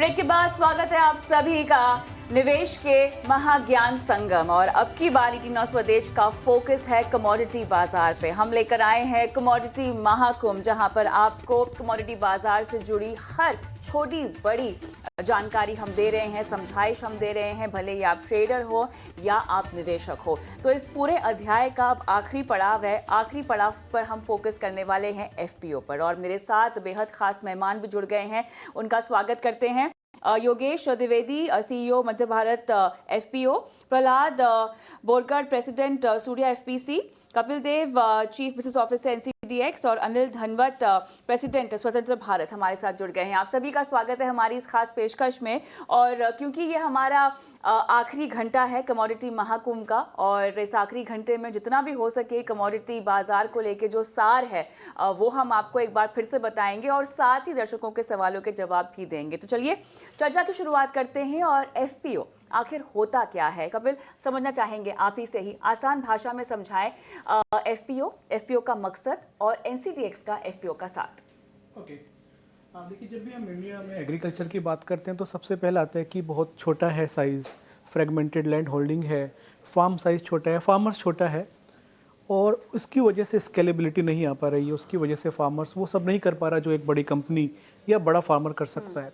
Break के बाद स्वागत है आप सभी का निवेश के महाज्ञान संगम। और अब की बार ईटी स्वदेश का फोकस है कमोडिटी बाजार पे। हम लेकर आए हैं कमोडिटी महाकुंभ, जहां पर आपको कमोडिटी बाजार से जुड़ी हर छोटी बड़ी जानकारी हम दे रहे हैं, समझाइश हम दे रहे हैं, भले ही आप ट्रेडर हो या आप निवेशक हो। तो इस पूरे अध्याय का अब आखिरी पड़ाव है। आखिरी पड़ाव पर हम फोकस करने वाले हैं एफपीओ पर, और मेरे साथ बेहद खास मेहमान भी जुड़ गए हैं। उनका स्वागत करते हैं। Yogesh Dwivedi, CEO Madhya Bharat FPO, Prahlad Borkar, president Surya FPC, Kapil Dev, chief business officer NCDEX, और अनिल धनवट, प्रेसिडेंट स्वतंत्र भारत, हमारे साथ जुड़ गए हैं। आप सभी का स्वागत है हमारी इस खास पेशकश में। और क्योंकि ये हमारा आखिरी घंटा है कमोडिटी महाकुंभ का, और इस आखिरी घंटे में जितना भी हो सके कमोडिटी बाजार को लेके जो सार है वो हम आपको एक बार फिर से बताएंगे, और साथ ही दर्शकों के सवालों के जवाब भी देंगे। तो चलिए चर्चा की शुरुआत करते हैं। और एफपीओ आखिर होता क्या है, कपिल समझना चाहेंगे आप ही से ही, आसान भाषा में समझाएं एफपीओ का मकसद और एनसीडीएक्स का एफपीओ का साथ। ओके, देखिए, जब भी हम इंडिया में एग्रीकल्चर की बात करते हैं तो सबसे पहले आता है कि बहुत छोटा है साइज़, फ्रेगमेंटेड लैंड होल्डिंग है, फार्म साइज़ छोटा है, फार्मर्स छोटा है, और उसकी वजह से स्केलेबिलिटी नहीं आ पा रही है। उसकी वजह से फार्मर्स वो सब नहीं कर पा रहा जो एक बड़ी कंपनी या बड़ा फार्मर कर सकता है।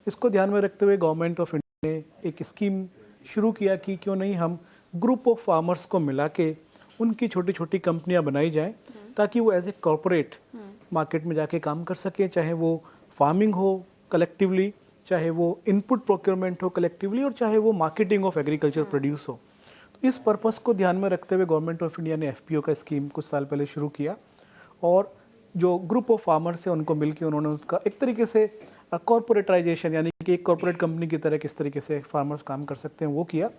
इसको ध्यान में रखते हुए गवर्नमेंट ऑफ इंडिया ने एक स्कीम शुरू किया कि क्यों नहीं हम ग्रुप ऑफ फार्मर्स को मिला के उनकी छोटी छोटी कंपनियां बनाई जाएं, ताकि वो एज ए कॉरपोरेट मार्केट में जाके काम कर सकें, चाहे वो फार्मिंग हो कलेक्टिवली, चाहे वो इनपुट प्रोक्योरमेंट हो कलेक्टिवली, और चाहे वो मार्केटिंग ऑफ एग्रीकल्चर प्रोड्यूस हो। तो इस पर्पस को ध्यान में रखते हुए गवर्नमेंट ऑफ इंडिया ने एफपीओ का स्कीम कुछ साल पहले शुरू किया, और जो ग्रुप ऑफ फार्मर्स है उनको मिलकर उन्होंने उसका एक तरीके से कॉर्पोरेटाइजेशन, यानी कि एक कॉर्पोरेट कंपनी की तरह किस तरीके से फार्मर्स काम कर सकते हैं वो किया।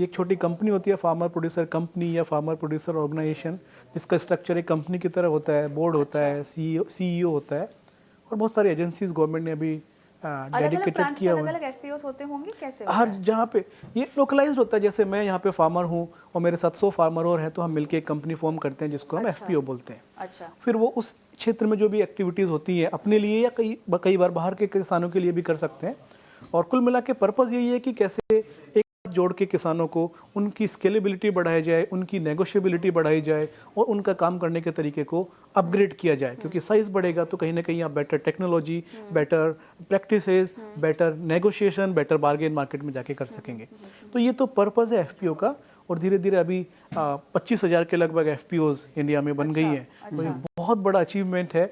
एक छोटी कंपनी होती है फार्मर प्रोड्यूसर कंपनी या फार्मर प्रोड्यूसर ऑर्गेनाइजेशन, जिसका स्ट्रक्चर एक कंपनी की तरह होता है, बोर्ड होता है, सीईओ होता है, और बहुत सारी एजेंसीज गवर्नमेंट ने अभी डेडिकेटेड किया हुआ है। अलग एफपीओस होते होंगे कैसे? हर जहाँ पे ये लोकलाइज्ड होता है, जैसे मैं यहाँ पे फार्मर हूँ और मेरे साथ 100 फार्मर और हैं, तो हम मिलके एक कंपनी फॉर्म करते हैं जिसको हम एफपीओ बोलते हैं। अच्छा। फिर वो उस क्षेत्र में जो भी एक्टिविटीज़ होती हैं अपने लिए या कई बार बाहर के किसानों के लिए भी कर सकते हैं। और कुल मिला के पर्पज़ यही है कि कैसे एक जोड़ के किसानों को उनकी स्केलेबिलिटी बढ़ाई जाए, उनकी नेगोशिएबिलिटी बढ़ाई जाए, और उनका काम करने के तरीके को अपग्रेड किया जाए। क्योंकि साइज़ बढ़ेगा तो कहीं ना कहीं आप better technology, better practices, better negotiation, better bargain market में जाके कर सकेंगे। तो ये तो पर्पज़ है एफपीओ का। और धीरे धीरे अभी 25,000 के लगभग एफपीओज इंडिया में बन गई हैं। तो ये बहुत बड़ा अचीवमेंट है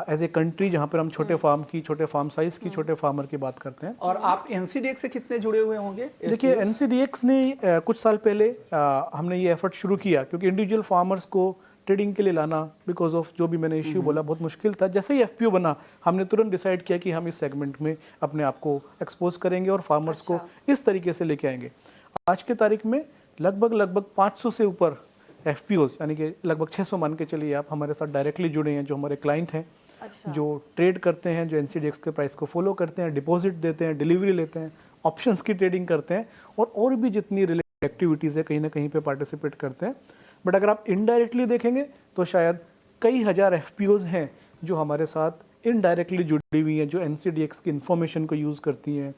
एज ए कंट्री, जहाँ पर हम छोटे फार्म साइज की छोटे फार्मर की बात करते हैं। और आप एनसीडीएक्स से कितने जुड़े हुए होंगे? देखिए, एनसीडीएक्स ने कुछ साल पहले हमने ये एफर्ट शुरू किया, क्योंकि इंडिविजुअल फार्मर्स को ट्रेडिंग के लिए लाना, बिकॉज ऑफ जो भी मैंने इश्यू बोला, बहुत मुश्किल था। जैसे ही एफपीओ बना, हमने तुरंत डिसाइड किया कि हम इस सेगमेंट में अपने आप को एक्सपोज करेंगे और फार्मर्स को इस तरीके से लेके आएंगे। आज के तारीख में लगभग 500 से ऊपर एफपीओज, यानी कि लगभग 600 मान के चलिए आप, हमारे साथ डायरेक्टली जुड़े हैं, जो हमारे क्लाइंट हैं। जो ट्रेड करते हैं, जो एनसीडीएक्स के प्राइस को फॉलो करते हैं, डिपॉजिट देते हैं, डिलीवरी लेते हैं, ऑप्शंस की ट्रेडिंग करते हैं, और भी जितनी रिलेटेड एक्टिविटीज़ है कहीं ना कहीं पे पार्टिसिपेट करते हैं। बट अगर आप इनडायरेक्टली देखेंगे तो शायद कई हज़ार एफपीओज हैं जो हमारे साथ इनडायरेक्टली जुड़ी हुई हैं, जो एनसीडीएक्स की इन्फॉर्मेशन को यूज़ करती हैं,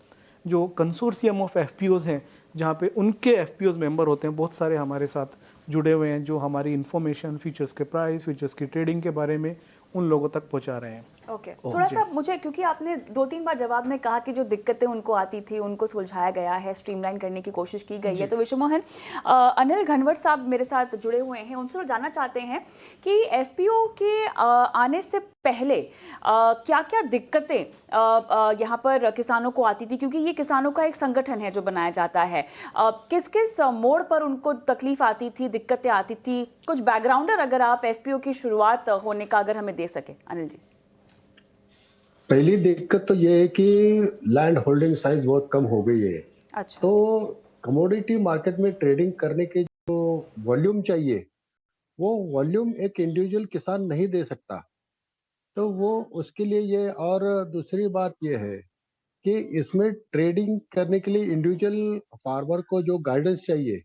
जो कंसोर्शियम ऑफ एफपीओज हैं जहाँ पे उनके एफपीओज मेंबर होते हैं, बहुत सारे हमारे साथ जुड़े हुए हैं, जो हमारी इन्फॉर्मेशन, फीचर्स के प्राइस, फीचर्स की ट्रेडिंग के बारे में उन लोगों तक पहुंचा रहे हैं। ओके, थोड़ा सा मुझे, क्योंकि आपने 2-3 बार जवाब में कहा कि जो दिक्कतें उनको आती थी उनको सुलझाया गया है, स्ट्रीमलाइन करने की कोशिश की गई है। तो विश्वमोहन, अनिल घनवट साहब मेरे साथ जुड़े हुए हैं, उनसे जानना चाहते हैं कि एफपीओ के आने से पहले क्या क्या दिक्कतें यहाँ पर किसानों को आती थी, क्योंकि ये किसानों का एक संगठन है जो बनाया जाता है। किस किस मोड़ पर उनको तकलीफ आती थी, दिक्कतें आती थी? कुछ बैकग्राउंडर अगर आप एफपीओ की शुरुआत होने का अगर हमें दे सके, अनिल जी। पहली दिक्कत तो ये है कि लैंड होल्डिंग साइज बहुत कम हो गई है। अच्छा। तो कमोडिटी मार्केट में ट्रेडिंग करने के जो वॉल्यूम चाहिए, वो वॉल्यूम एक इंडिविजुअल किसान नहीं दे सकता। तो वो उसके लिए ये, और दूसरी बात ये है कि इसमें ट्रेडिंग करने के लिए इंडिविजुअल फार्मर को जो गाइडेंस चाहिए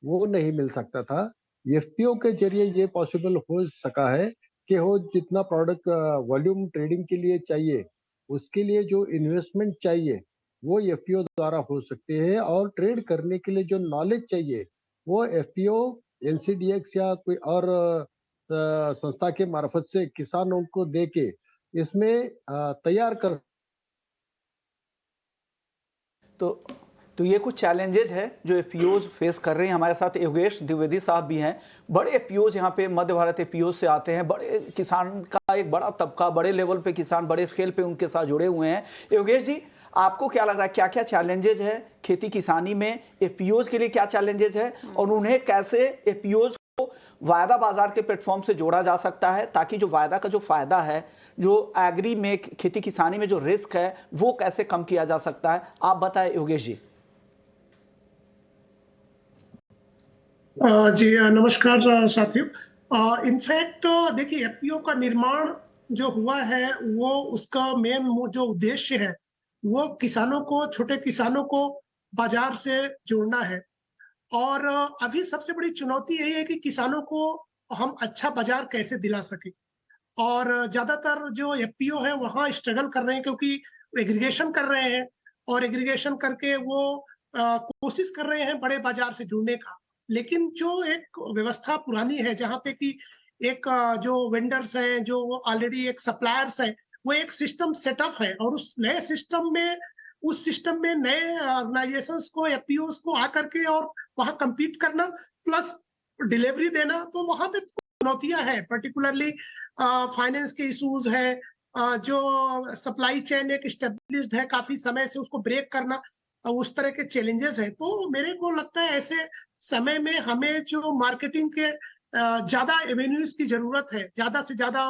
वो नहीं मिल सकता था। एफपीओ के जरिए ये पॉसिबल हो सका है कि वो जितना प्रोडक्ट वॉल्यूम ट्रेडिंग के लिए चाहिए उसके लिए जो इन्वेस्टमेंट चाहिए वो एफपीओ द्वारा हो सकते हैं, और ट्रेड करने के लिए जो नॉलेज चाहिए वो एफपीओ, एनसीडीएक्स या कोई और संस्था के मार्फत से किसानों को दे के इसमें तैयार कर। तो तो ये कुछ चैलेंजेज है जो एफपीओज फेस कर रहे हैं। हमारे साथ योगेश द्विवेदी साहब भी हैं। बड़े एफपीओज यहाँ पे मध्य भारत एफपीओज से आते हैं। बड़े किसान का एक बड़ा तबका, बड़े लेवल पे किसान, बड़े स्केल पे उनके साथ जुड़े हुए हैं। योगेश जी, आपको क्या लग रहा है, क्या क्या चैलेंजेज है खेती किसानी में? एफपीओज के लिए क्या चैलेंजेज है और उन्हें कैसे एफपीओज को वायदा बाजार के प्लेटफॉर्म से जोड़ा जा सकता है, ताकि जो वायदा का जो फायदा है, जो एग्री में खेती किसानी में जो रिस्क है, वो कैसे कम किया जा सकता है? आप बताएं योगेश जी। जी नमस्कार साथियों। इनफैक्ट देखिए, एफपीओ का निर्माण जो हुआ है वो उसका मेन जो उद्देश्य है वो किसानों को, छोटे किसानों को बाजार से जोड़ना है। और अभी सबसे बड़ी चुनौती यही है कि किसानों को हम अच्छा बाजार कैसे दिला सके। और ज्यादातर जो एफपीओ है वहाँ स्ट्रगल कर रहे हैं, क्योंकि एग्रीगेशन कर रहे हैं और एग्रीगेशन करके वो कोशिश कर रहे हैं बड़े बाजार से जुड़ने का। लेकिन जो एक व्यवस्था पुरानी है जहाँ पे कि एक जो वेंडर्स हैं, जो ऑलरेडी एक सप्लायर्स है, वो एक सिस्टम सेटअप है, और उस नए सिस्टम में, उस सिस्टम में नए ऑर्गेनाइजेशंस को, एफपीओस को आकर के और वहाँ compete करना प्लस डिलीवरी देना, तो वहाँ पे चुनौतियां हैं। पर्टिकुलरली फाइनेंस के इश्यूज है, जो सप्लाई चेन एक स्टेब्लिश्ड है काफी समय से, उसको ब्रेक करना, उस तरह के चैलेंजेस है। तो मेरे को लगता है ऐसे समय में हमें जो मार्केटिंग के ज्यादा एवेन्यूज की जरूरत है, ज्यादा से ज्यादा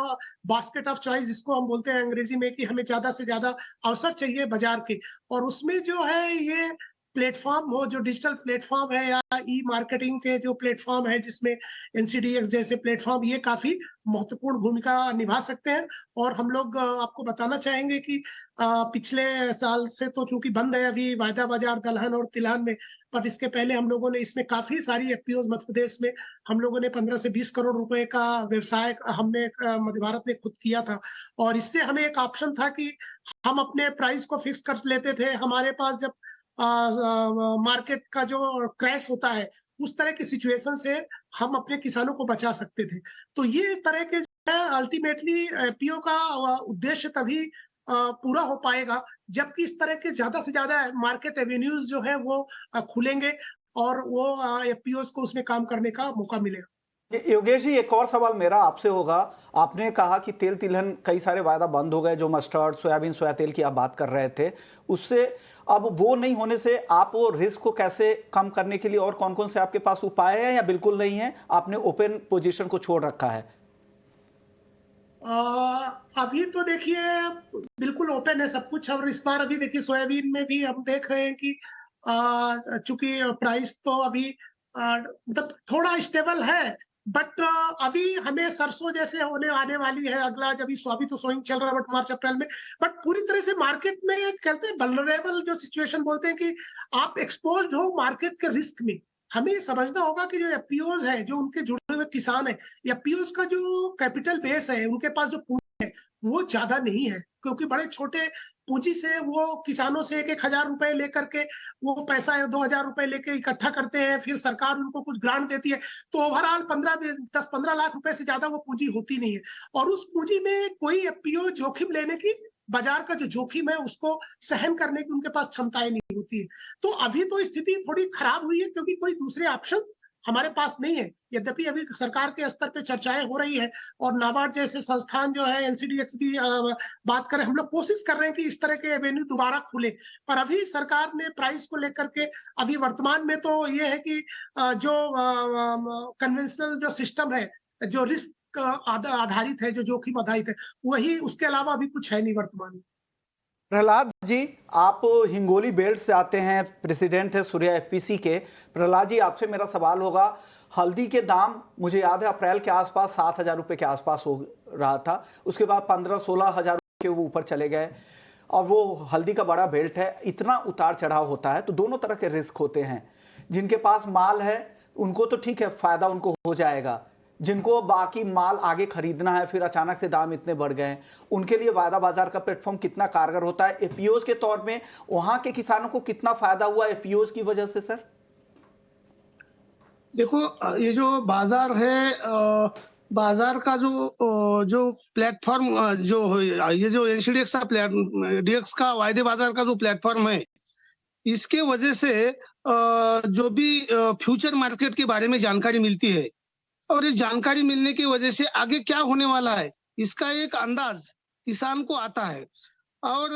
बास्केट ऑफ चॉइस जिसको हम बोलते हैं अंग्रेजी में, कि हमें ज्यादा से ज्यादा अवसर चाहिए बाजार के। और उसमें जो है ये प्लेटफॉर्म हो, जो डिजिटल प्लेटफॉर्म है या ई मार्केटिंग के जो प्लेटफॉर्म है, जिसमें एनसीडीएक्स जैसे प्लेटफॉर्म, ये काफी महत्वपूर्ण भूमिका निभा सकते हैं। और हम लोग आपको बताना चाहेंगे कि पिछले साल से तो चूंकि बंद है अभी वायदा बाजार दलहन और तिलहन में, पर इसके पहले हम लोगों ने इसमें काफी सारी एफपीओ मध्य प्रदेश में हम लोगों ने 15 से 20 करोड़ रुपए का व्यवसाय हमने मध्य भारत ने खुद किया था। और इससे हमें एक ऑप्शन था कि हम अपने प्राइस को फिक्स कर लेते थे। हमारे पास जब मार्केट का जो क्रैश होता है, उस तरह की सिचुएशन से हम अपने किसानों को बचा सकते थे। तो ये तरह के जो है अल्टीमेटली एफपीओ का उद्देश्य तभी पूरा हो पाएगा जबकि इस तरह के ज्यादा से ज्यादा मार्केट एवेन्यूज जो है वो खुलेंगे और वो एफपीओस को उसमें काम करने का मौका मिलेगा। योगेश जी, एक और सवाल मेरा आपसे होगा। आपने कहा कि तेल तिलहन कई सारे वायदा बंद हो गए, जो मस्टर्ड, सोयाबीन, सोया तेल की आप बात कर रहे थे, उससे अब वो नहीं होने से आप वो रिस्क को कैसे कम करने के लिए और कौन कौन से आपके पास उपाय हैं या बिल्कुल नहीं है, आपने ओपन पोजीशन को छोड़ रखा है? अभी तो देखिए बिल्कुल ओपन है सब कुछ। और इस बार अभी देखिए सोयाबीन में भी हम देख रहे हैं कि चूंकि प्राइस तो अभी मतलब थोड़ा स्टेबल है, बट अभी हमें सरसों जैसे होने आने वाली है अगला, जब अभी तो सोइंग चल रहा है बट मार्च अप्रैल में, बट पूरी तरह से मार्केट में कहते हैं वल्नरेबल जो सिचुएशन बोलते हैं कि आप एक्सपोज्ड हो मार्केट के रिस्क में। हमें ये समझना होगा कि जो एफपीओज है, जो उनके जुड़े हुए किसान है, एफपीओज का जो कैपिटल बेस है, उनके पास जो पूंजी है वो ज्यादा नहीं है, क्योंकि बड़े छोटे पूंजी से वो किसानों से 1,000 रुपए लेकर के वो पैसा 2,000 रुपए लेके इकट्ठा करते हैं, फिर सरकार उनको कुछ ग्रांट देती है, तो ओवरऑल 10-15 लाख रुपए से ज्यादा वो पूंजी होती नहीं है। और उस पूंजी में कोई एफपीओ जोखिम लेने की, बाजार का जो जोखिम है उसको सहन करने की उनके पास क्षमताएं नहीं होती है। तो अभी तो स्थिति थोड़ी खराब हुई है, क्योंकि कोई दूसरे ऑप्शंस हमारे पास नहीं है। यद्यपि अभी सरकार के स्तर पे चर्चाएं हो रही है और नाबार्ड जैसे संस्थान जो है, एनसीडीएक्स भी बात करें, हम लोग कोशिश कर रहे हैं कि इस तरह के एवेन्यू दोबारा खुले। पर अभी सरकार ने प्राइस को लेकर के अभी वर्तमान में तो ये है कि जो कन्वेंशनल जो सिस्टम है, जो रिस्क आधारित है, जो जोखिम आधारित है, वही, उसके अलावा अभी कुछ है नहीं वर्तमान में। प्रहलाद जी, आप हिंगोली बेल्ट से आते हैं, प्रेसिडेंट है सूर्या एफपीसी के। प्रहलाद जी, आपसे मेरा सवाल होगा, हल्दी के दाम मुझे याद है अप्रैल के आसपास 7,000 रुपये के आसपास हो रहा था, उसके बाद 15-16 हजार के ऊपर चले गए। और वो हल्दी का बड़ा बेल्ट है, इतना उतार चढ़ाव होता है, तो दोनों तरह के रिस्क होते हैं। जिनके पास माल है उनको तो ठीक है, फायदा उनको हो जाएगा, जिनको बाकी माल आगे खरीदना है, फिर अचानक से दाम इतने बढ़ गए हैं, उनके लिए वायदा बाजार का प्लेटफॉर्म कितना कारगर होता है? एपीओज के तौर में वहां के किसानों को कितना फायदा हुआ एपीओज की वजह से सर? देखो ये जो बाजार है, बाजार का जो प्लेटफॉर्म जो ये जो एनसीडीएक्स का डीएक्स का वायदे बाजार का जो प्लेटफॉर्म है, इसके वजह से जो भी फ्यूचर मार्केट के बारे में जानकारी मिलती है, और ये जानकारी मिलने की वजह से आगे क्या होने वाला है इसका एक अंदाज किसान को आता है। और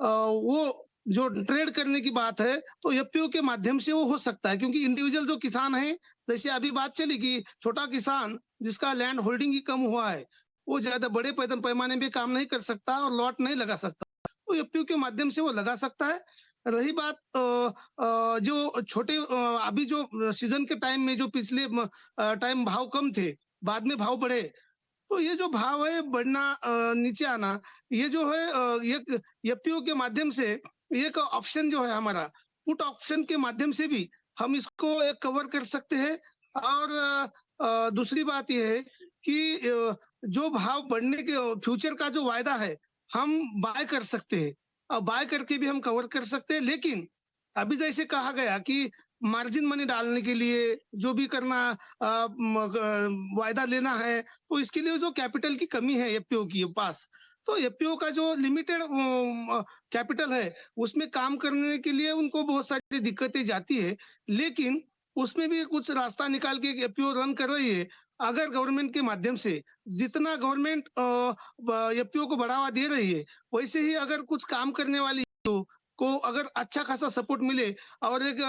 वो जो ट्रेड करने की बात है तो एफपीओ के माध्यम से वो हो सकता है, क्योंकि इंडिविजुअल जो किसान है, जैसे अभी बात चली कि छोटा किसान जिसका लैंड होल्डिंग ही कम हुआ है, वो ज्यादा बड़े पैमाने पे काम नहीं कर सकता और लॉट नहीं लगा सकता, तो एफपीओ के माध्यम से वो लगा सकता है। रही बात जो छोटे अभी जो सीजन के टाइम में जो पिछले टाइम भाव कम थे, बाद में भाव बढ़े, तो ये जो भाव है बढ़ना नीचे आना, ये जो है एक एफपीओ के माध्यम से एक ऑप्शन जो है हमारा पुट ऑप्शन के माध्यम से भी हम इसको एक कवर कर सकते हैं। और दूसरी बात ये है कि जो भाव बढ़ने के फ्यूचर का जो वायदा है हम बाय कर सकते हैं, और बाय करके भी हम कवर कर सकते हैं। लेकिन अभी जैसे कहा गया कि मार्जिन मनी डालने के लिए जो भी करना, वायदा लेना है, तो इसके लिए जो कैपिटल की कमी है एफपीओ के पास, तो एफपीओ का जो लिमिटेड कैपिटल है उसमें काम करने के लिए उनको बहुत सारी दिक्कतें जाती है, लेकिन उसमें भी कुछ रास्ता निकाल के एफपीओ रन कर रही है। अगर गवर्नमेंट के माध्यम से जितना गवर्नमेंट एफपीओ को बढ़ावा दे रही है, वैसे ही अगर कुछ काम करने वाली को अगर अच्छा खासा सपोर्ट मिले और एक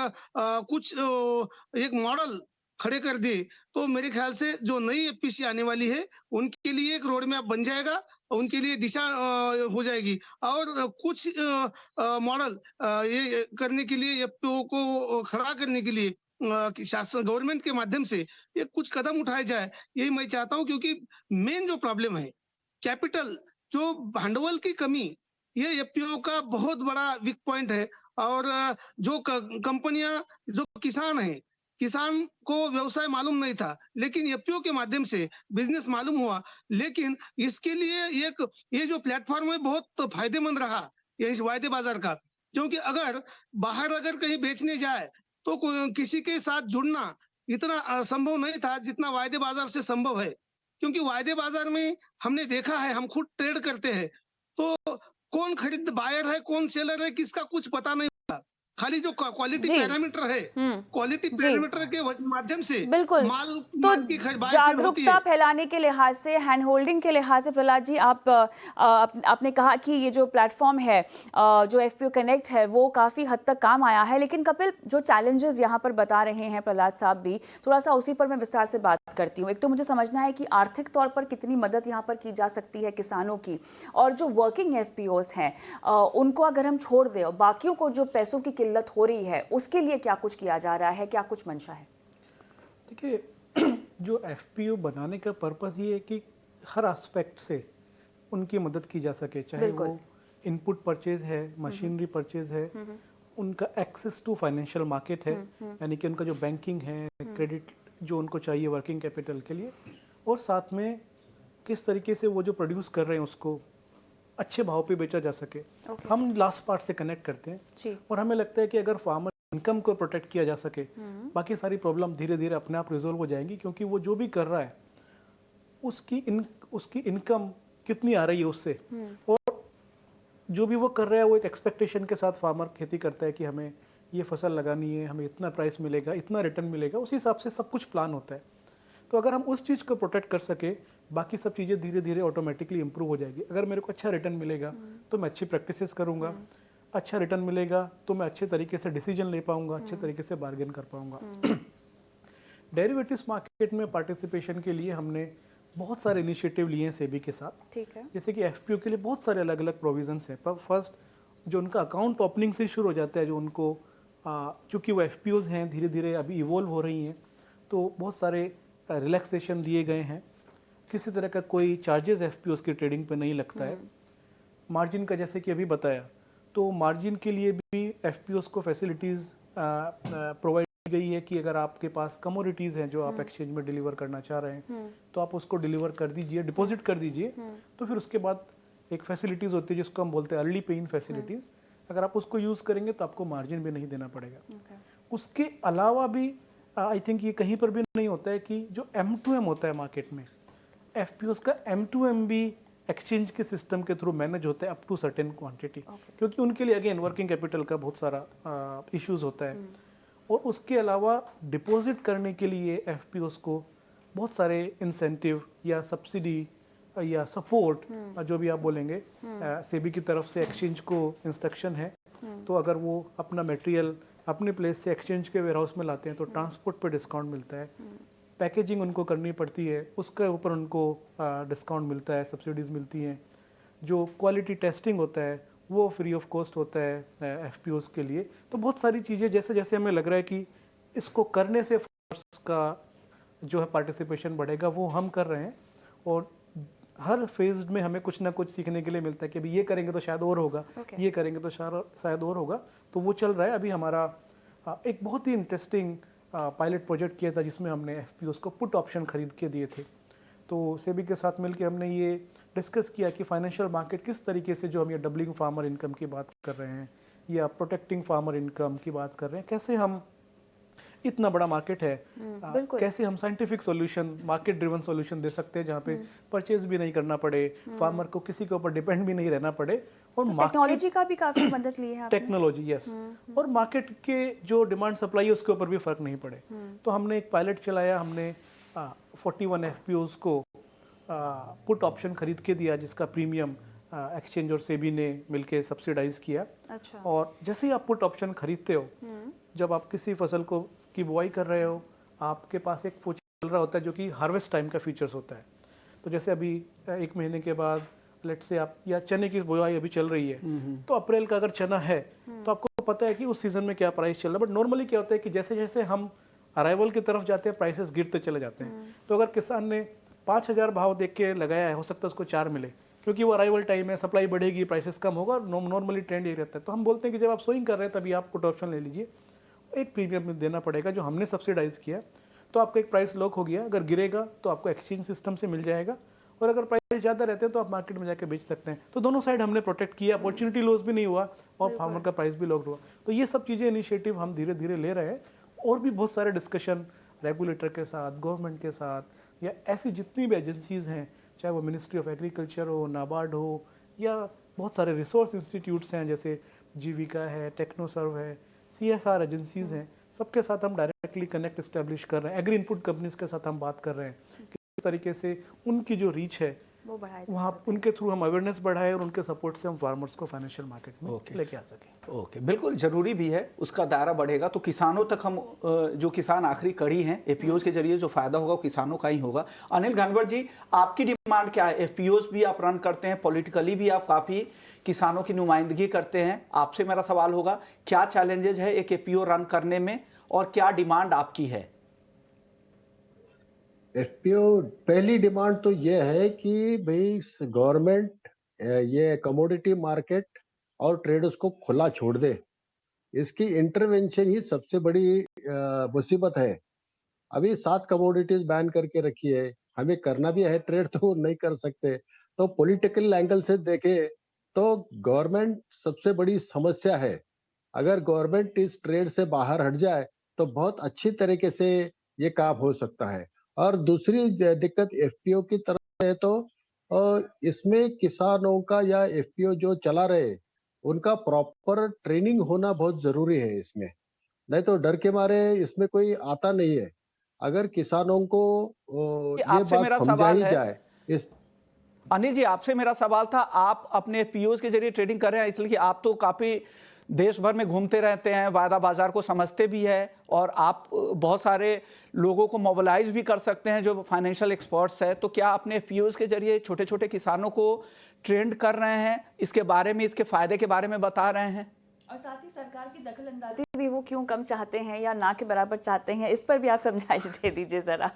मॉडल खड़े कर दे, तो मेरे ख्याल से जो नई एफपीसी आने वाली है उनके लिए एक रोड मैप बन जाएगा, उनके लिए दिशा हो जाएगी। और कुछ मॉडल ये करने के लिए एफपीओ को खड़ा करने के लिए कि शासन गवर्नमेंट के माध्यम से ये कुछ कदम उठाए जाए, यही मैं चाहता हूँ। क्योंकि मेन जो प्रॉब्लम है कैपिटल, जो भांडवल की कमी, ये एफपीओ का बहुत बड़ा वीक पॉइंट है। और जो कंपनियां, जो किसान है, किसान को व्यवसाय मालूम नहीं था, लेकिन एफपीओ के माध्यम से बिजनेस मालूम हुआ। लेकिन इसके लिए ये जो प्लेटफॉर्म है बहुत फायदेमंद रहा, ये इस वायदे बाजार का। क्योंकि अगर बाहर कहीं बेचने जाए तो किसी के साथ जुड़ना इतना संभव नहीं था जितना वायदे बाजार से संभव है। क्योंकि वायदे बाजार में हमने देखा है, हम खुद ट्रेड करते हैं, तो कौन खरीद बायर है, कौन सेलर है, किसका कुछ पता नहीं होता। खाली जो क्वालिटी जी। पैरामीटर है, क्वालिटी जी। पैरामीटर के माध्यम से बिल्कुल। माल तो की होती जागरूकता है। फैलाने के लिहाज से, हैंड होल्डिंग के लिहाज से प्रहलाद जी, आपने कहा कि ये जो प्लेटफॉर्म है, जो एफपीओ कनेक्ट है, वो काफ़ी हद तक काम आया है। लेकिन कपिल, जो चैलेंजेस यहाँ पर बता रहे हैं प्रहलाद साहब भी, थोड़ा सा उसी पर मैं विस्तार से बात करती हूँ। एक तो मुझे समझना है कि आर्थिक तौर पर कितनी मदद यहाँ पर की जा सकती है किसानों की, और जो वर्किंग एफपीओज हैं उनको अगर हम छोड़ दें और बाकियों को जो पैसों की किल्लत हो रही है, उसके लिए क्या कुछ किया जा रहा है, क्या कुछ मंशा है? देखिए, जो एफपीओ बनाने का पर्पस ये है कि हर एस्पेक्ट से उनकी मदद की जा सके, चाहे वो इनपुट परचेज है, मशीनरी परचेज है, उनका एक्सेस टू फाइनेंशियल मार्केट है, यानी कि उनका जो बैंकिंग है, क्रेडिट जो उनको चाहिए वर्किंग कैपिटल के लिए, और साथ में किस तरीके से वो जो प्रोड्यूस कर रहे हैं उसको अच्छे भाव पे बेचा जा सके। हम लास्ट पार्ट से कनेक्ट करते हैं, और हमें लगता है कि अगर फार्मर इनकम को प्रोटेक्ट किया जा सके, बाकी सारी प्रॉब्लम धीरे धीरे अपने आप रिजोल्व हो जाएंगी। क्योंकि वो जो भी कर रहा है उसकी इनकम कितनी आ रही है उससे, और जो भी वो कर रहा है वो एक एक्सपेक्टेशन के साथ फार्मर खेती करता है कि हमें ये फसल लगानी है, हमें इतना प्राइस मिलेगा, इतना रिटर्न मिलेगा, उस हिसाब से सब कुछ प्लान होता है। तो अगर हम उस चीज़ को प्रोटेक्ट कर सके, बाकी सब चीज़ें धीरे धीरे ऑटोमेटिकली इंप्रूव हो जाएगी। अगर मेरे को अच्छा रिटर्न मिलेगा तो मैं अच्छी प्रैक्टिसेस करूँगा, अच्छा रिटर्न मिलेगा तो मैं अच्छे तरीके से डिसीजन ले पाऊंगा, अच्छे तरीके से बार्गेन कर पाऊंगा। डेरिवेटिव्स मार्केट में पार्टिसिपेशन के लिए हमने बहुत सारे इनिशिएटिव लिए हैं सेबी के साथ। ठीक है। जैसे कि एफपीओ के लिए बहुत सारे अलग अलग प्रोविजंस हैं। पर फर्स्ट, जो उनका अकाउंट ओपनिंग से शुरू हो जाता है, जो उनको क्योंकि वो एफपीओज हैं, धीरे धीरे अभी इवोल्व हो रही हैं, तो बहुत सारे रिलैक्सेशन दिए गए हैं। किसी तरह का कोई चार्जेस एफपीओज की ट्रेडिंग पे नहीं लगता है। मार्जिन का जैसे कि अभी बताया, तो मार्जिन के लिए भी एफपीओज को फैसिलिटीज़ प्रोवाइड गई है कि अगर आपके पास कमोडिटीज़ हैं जो आप एक्सचेंज में डिलीवर करना चाह रहे हैं तो आप उसको डिलीवर कर दीजिए, डिपॉजिट कर दीजिए, तो फिर उसके बाद एक फैसिलिटीज़ होती है जिसको हम बोलते हैं अर्ली पे इन फैसिलिटीज़। अगर आप उसको यूज़ करेंगे तो आपको मार्जिन भी नहीं देना पड़ेगा। उसके अलावा भी आई थिंक ये कहीं पर भी नहीं होता है कि जो M2M होता है मार्केट में, FPOs का M2M भी एक्सचेंज के सिस्टम के थ्रू मैनेज होता है अप टू सर्टेन क्वांटिटी, क्योंकि उनके लिए अगेन वर्किंग कैपिटल का बहुत सारा इश्यूज होता है। और उसके अलावा डिपॉजिट करने के लिए FPOs को बहुत सारे इंसेंटिव या सब्सिडी या सपोर्ट जो भी आप बोलेंगे सेबी की तरफ से एक्सचेंज को इंस्ट्रक्शन है। तो अगर वो अपना मटेरियल अपने प्लेस से एक्सचेंज के वेयर हाउस में लाते हैं तो ट्रांसपोर्ट पे डिस्काउंट मिलता है, पैकेजिंग उनको करनी पड़ती है उसके ऊपर उनको डिस्काउंट मिलता है, सब्सिडीज़ मिलती हैं। जो क्वालिटी टेस्टिंग होता है वो फ्री ऑफ कॉस्ट होता है FPOs के लिए। तो बहुत सारी चीज़ें जैसे जैसे हमें लग रहा है कि इसको करने से फार्मर्स का जो है पार्टिसिपेशन बढ़ेगा वो हम कर रहे हैं। और हर फेज में हमें कुछ ना कुछ सीखने के लिए मिलता है कि अभी ये करेंगे तो शायद और होगा, ये करेंगे तो शायद और होगा। तो वो चल रहा है। अभी हमारा एक बहुत ही इंटरेस्टिंग पायलट प्रोजेक्ट किया था जिसमें हमने FPOs को पुट ऑप्शन खरीद के दिए थे। तो सेबी के साथ मिलकर हमने ये डिस्कस किया कि फाइनेंशियल मार्केट किस तरीके से, जो हम ये डबलिंग फार्मर इनकम की बात कर रहे हैं या प्रोटेक्टिंग फार्मर इनकम की बात कर रहे हैं, कैसे हम इतना बड़ा मार्केट है कैसे हम scientific solution, market driven solution दे सकते हैं जहाँ पे परचेज भी नहीं करना पड़े, फार्मर को किसी के ऊपर डिपेंड भी नहीं रहना पड़े। और टेक्नोलॉजी का भी काफी मदद ली है आपने। टेक्नोलॉजी यस, और मार्केट के जो डिमांड सप्लाई है उसके ऊपर भी फर्क नहीं पड़े। तो हमने एक पायलट चलाया, हमने 41 FPOs को पुट ऑप्शन खरीद के दिया जिसका प्रीमियम एक्सचेंज और सेबी ने मिलके सब्सिडाइज किया। अच्छा। और जैसे ही आप पुट ऑप्शन खरीदते हो, जब आप किसी फसल को की बुआई कर रहे हो, आपके पास एक फीचर चल रहा होता है जो कि हार्वेस्ट टाइम का फीचर्स होता है। तो जैसे अभी 1 महीने के बाद लेट से आप, या चने की बुआई अभी चल रही है तो अप्रैल का अगर चना है तो आपको पता है कि उस सीजन में क्या प्राइस चल रहा है। बट नॉर्मली क्या होता है कि जैसे जैसे हम अराइवल की तरफ जाते हैं प्राइसेस गिरते चले जाते हैं। तो अगर किसान ने 5,000 भाव देख के लगाया है, हो सकता है उसको 4 मिले, क्योंकि वो अराइवल टाइम है, सप्लाई बढ़ेगी, प्राइसेस कम होगा। नॉर्मली ट्रेंड यही रहता है। तो हम बोलते हैं कि जब आप सोइंग कर रहे हैं तभी आप पुट ऑप्शन ले लीजिए, एक प्रीमियम देना पड़ेगा जो हमने सब्सिडाइज किया। तो आपका एक प्राइस लॉक हो गया, अगर गिरेगा तो आपको एक्सचेंज सिस्टम से मिल जाएगा, और अगर प्राइस ज़्यादा रहते हैं तो आप मार्केट में जाकर बेच सकते हैं। तो दोनों साइड हमने प्रोटेक्ट किया, अपॉर्चुनिटी लॉस भी नहीं हुआ और फार्मर का प्राइस भी लॉक हुआ। तो ये सब चीज़ें इनिशिएटिव हम धीरे धीरे ले रहे हैं। और भी बहुत सारे डिस्कशन रेगुलेटर के साथ, गवर्नमेंट के साथ, या ऐसी जितनी भी एजेंसीज़ हैं, चाहे वो मिनिस्ट्री ऑफ एग्रीकल्चर हो, नाबार्ड हो, या बहुत सारे रिसोर्स इंस्टीट्यूट्स हैं जैसे जीविका है, टेक्नोसर्व है, CSR एजेंसीज़ हैं, सबके साथ हम डायरेक्टली कनेक्ट इस्टेब्लिश कर रहे हैं। एग्री इनपुट कंपनीज के साथ हम बात कर रहे हैं कि किस तरीके से उनकी जो रीच है वो बढ़ाए, वहाँ उनके थ्रू हम अवेयरनेस बढ़ाए और उनके सपोर्ट से हम फार्मर्स को फाइनेंशियल मार्केट में लेके आ सकें। ओके, बिल्कुल ज़रूरी भी है, उसका दायरा बढ़ेगा तो किसानों तक हम, जो किसान आखिरी कड़ी हैं, FPOs के जरिए जो फायदा होगा वो किसानों का ही होगा। अनिल घनवर जी, आपकी डिमांड क्या है? FPOs भी आप रन करते हैं, पॉलिटिकली भी आप काफ़ी किसानों की नुमाइंदगी करते हैं। आपसे मेरा सवाल होगा, क्या चैलेंजेज है एक FPO रन करने में और क्या डिमांड आपकी है? FPO पहली डिमांड तो ये है कि भाई गवर्नमेंट ये कमोडिटी मार्केट और ट्रेडर्स को खुला छोड़ दे। इसकी इंटरवेंशन ही सबसे बड़ी मुसीबत है। अभी 7 कमोडिटीज बैन करके रखी है, हमें करना भी है ट्रेड तो नहीं कर सकते। तो पॉलिटिकल एंगल से देखे तो गवर्नमेंट सबसे बड़ी समस्या है। अगर गवर्नमेंट इस ट्रेड से बाहर हट जाए तो बहुत अच्छी तरीके से ये काम हो सकता है। और दूसरी दिक्कत FPO की तरफ है तो इसमें किसानों का या FPO जो चला रहे उनका प्रॉपर ट्रेनिंग होना बहुत जरूरी है इसमें, नहीं तो डर के मारे इसमें कोई आता नहीं है। अगर किसानों को ये आपसे बात मेरा समझाई सवाल है, जाए इस अनिल जी, आपसे मेरा सवाल था, आप अपने FPOs के जरिए ट्रेडिंग कर रहे हैं, इसलिए कि आप तो काफ़ी देश भर में घूमते रहते हैं, वायदा बाजार को समझते भी है और आप बहुत सारे लोगों को मोबिलाइज भी कर सकते हैं जो फाइनेंशियल एक्सपर्ट्स है। तो क्या अपने FPOs के जरिए छोटे छोटे किसानों को ट्रेंड कर रहे हैं, इसके बारे में, इसके फायदे के बारे में बता रहे हैं? और साथ ही सरकार की दखल अंदाजी भी वो क्यों कम चाहते हैं या ना के बराबर चाहते हैं, इस पर भी आप समझाइश दे दीजिए जरा।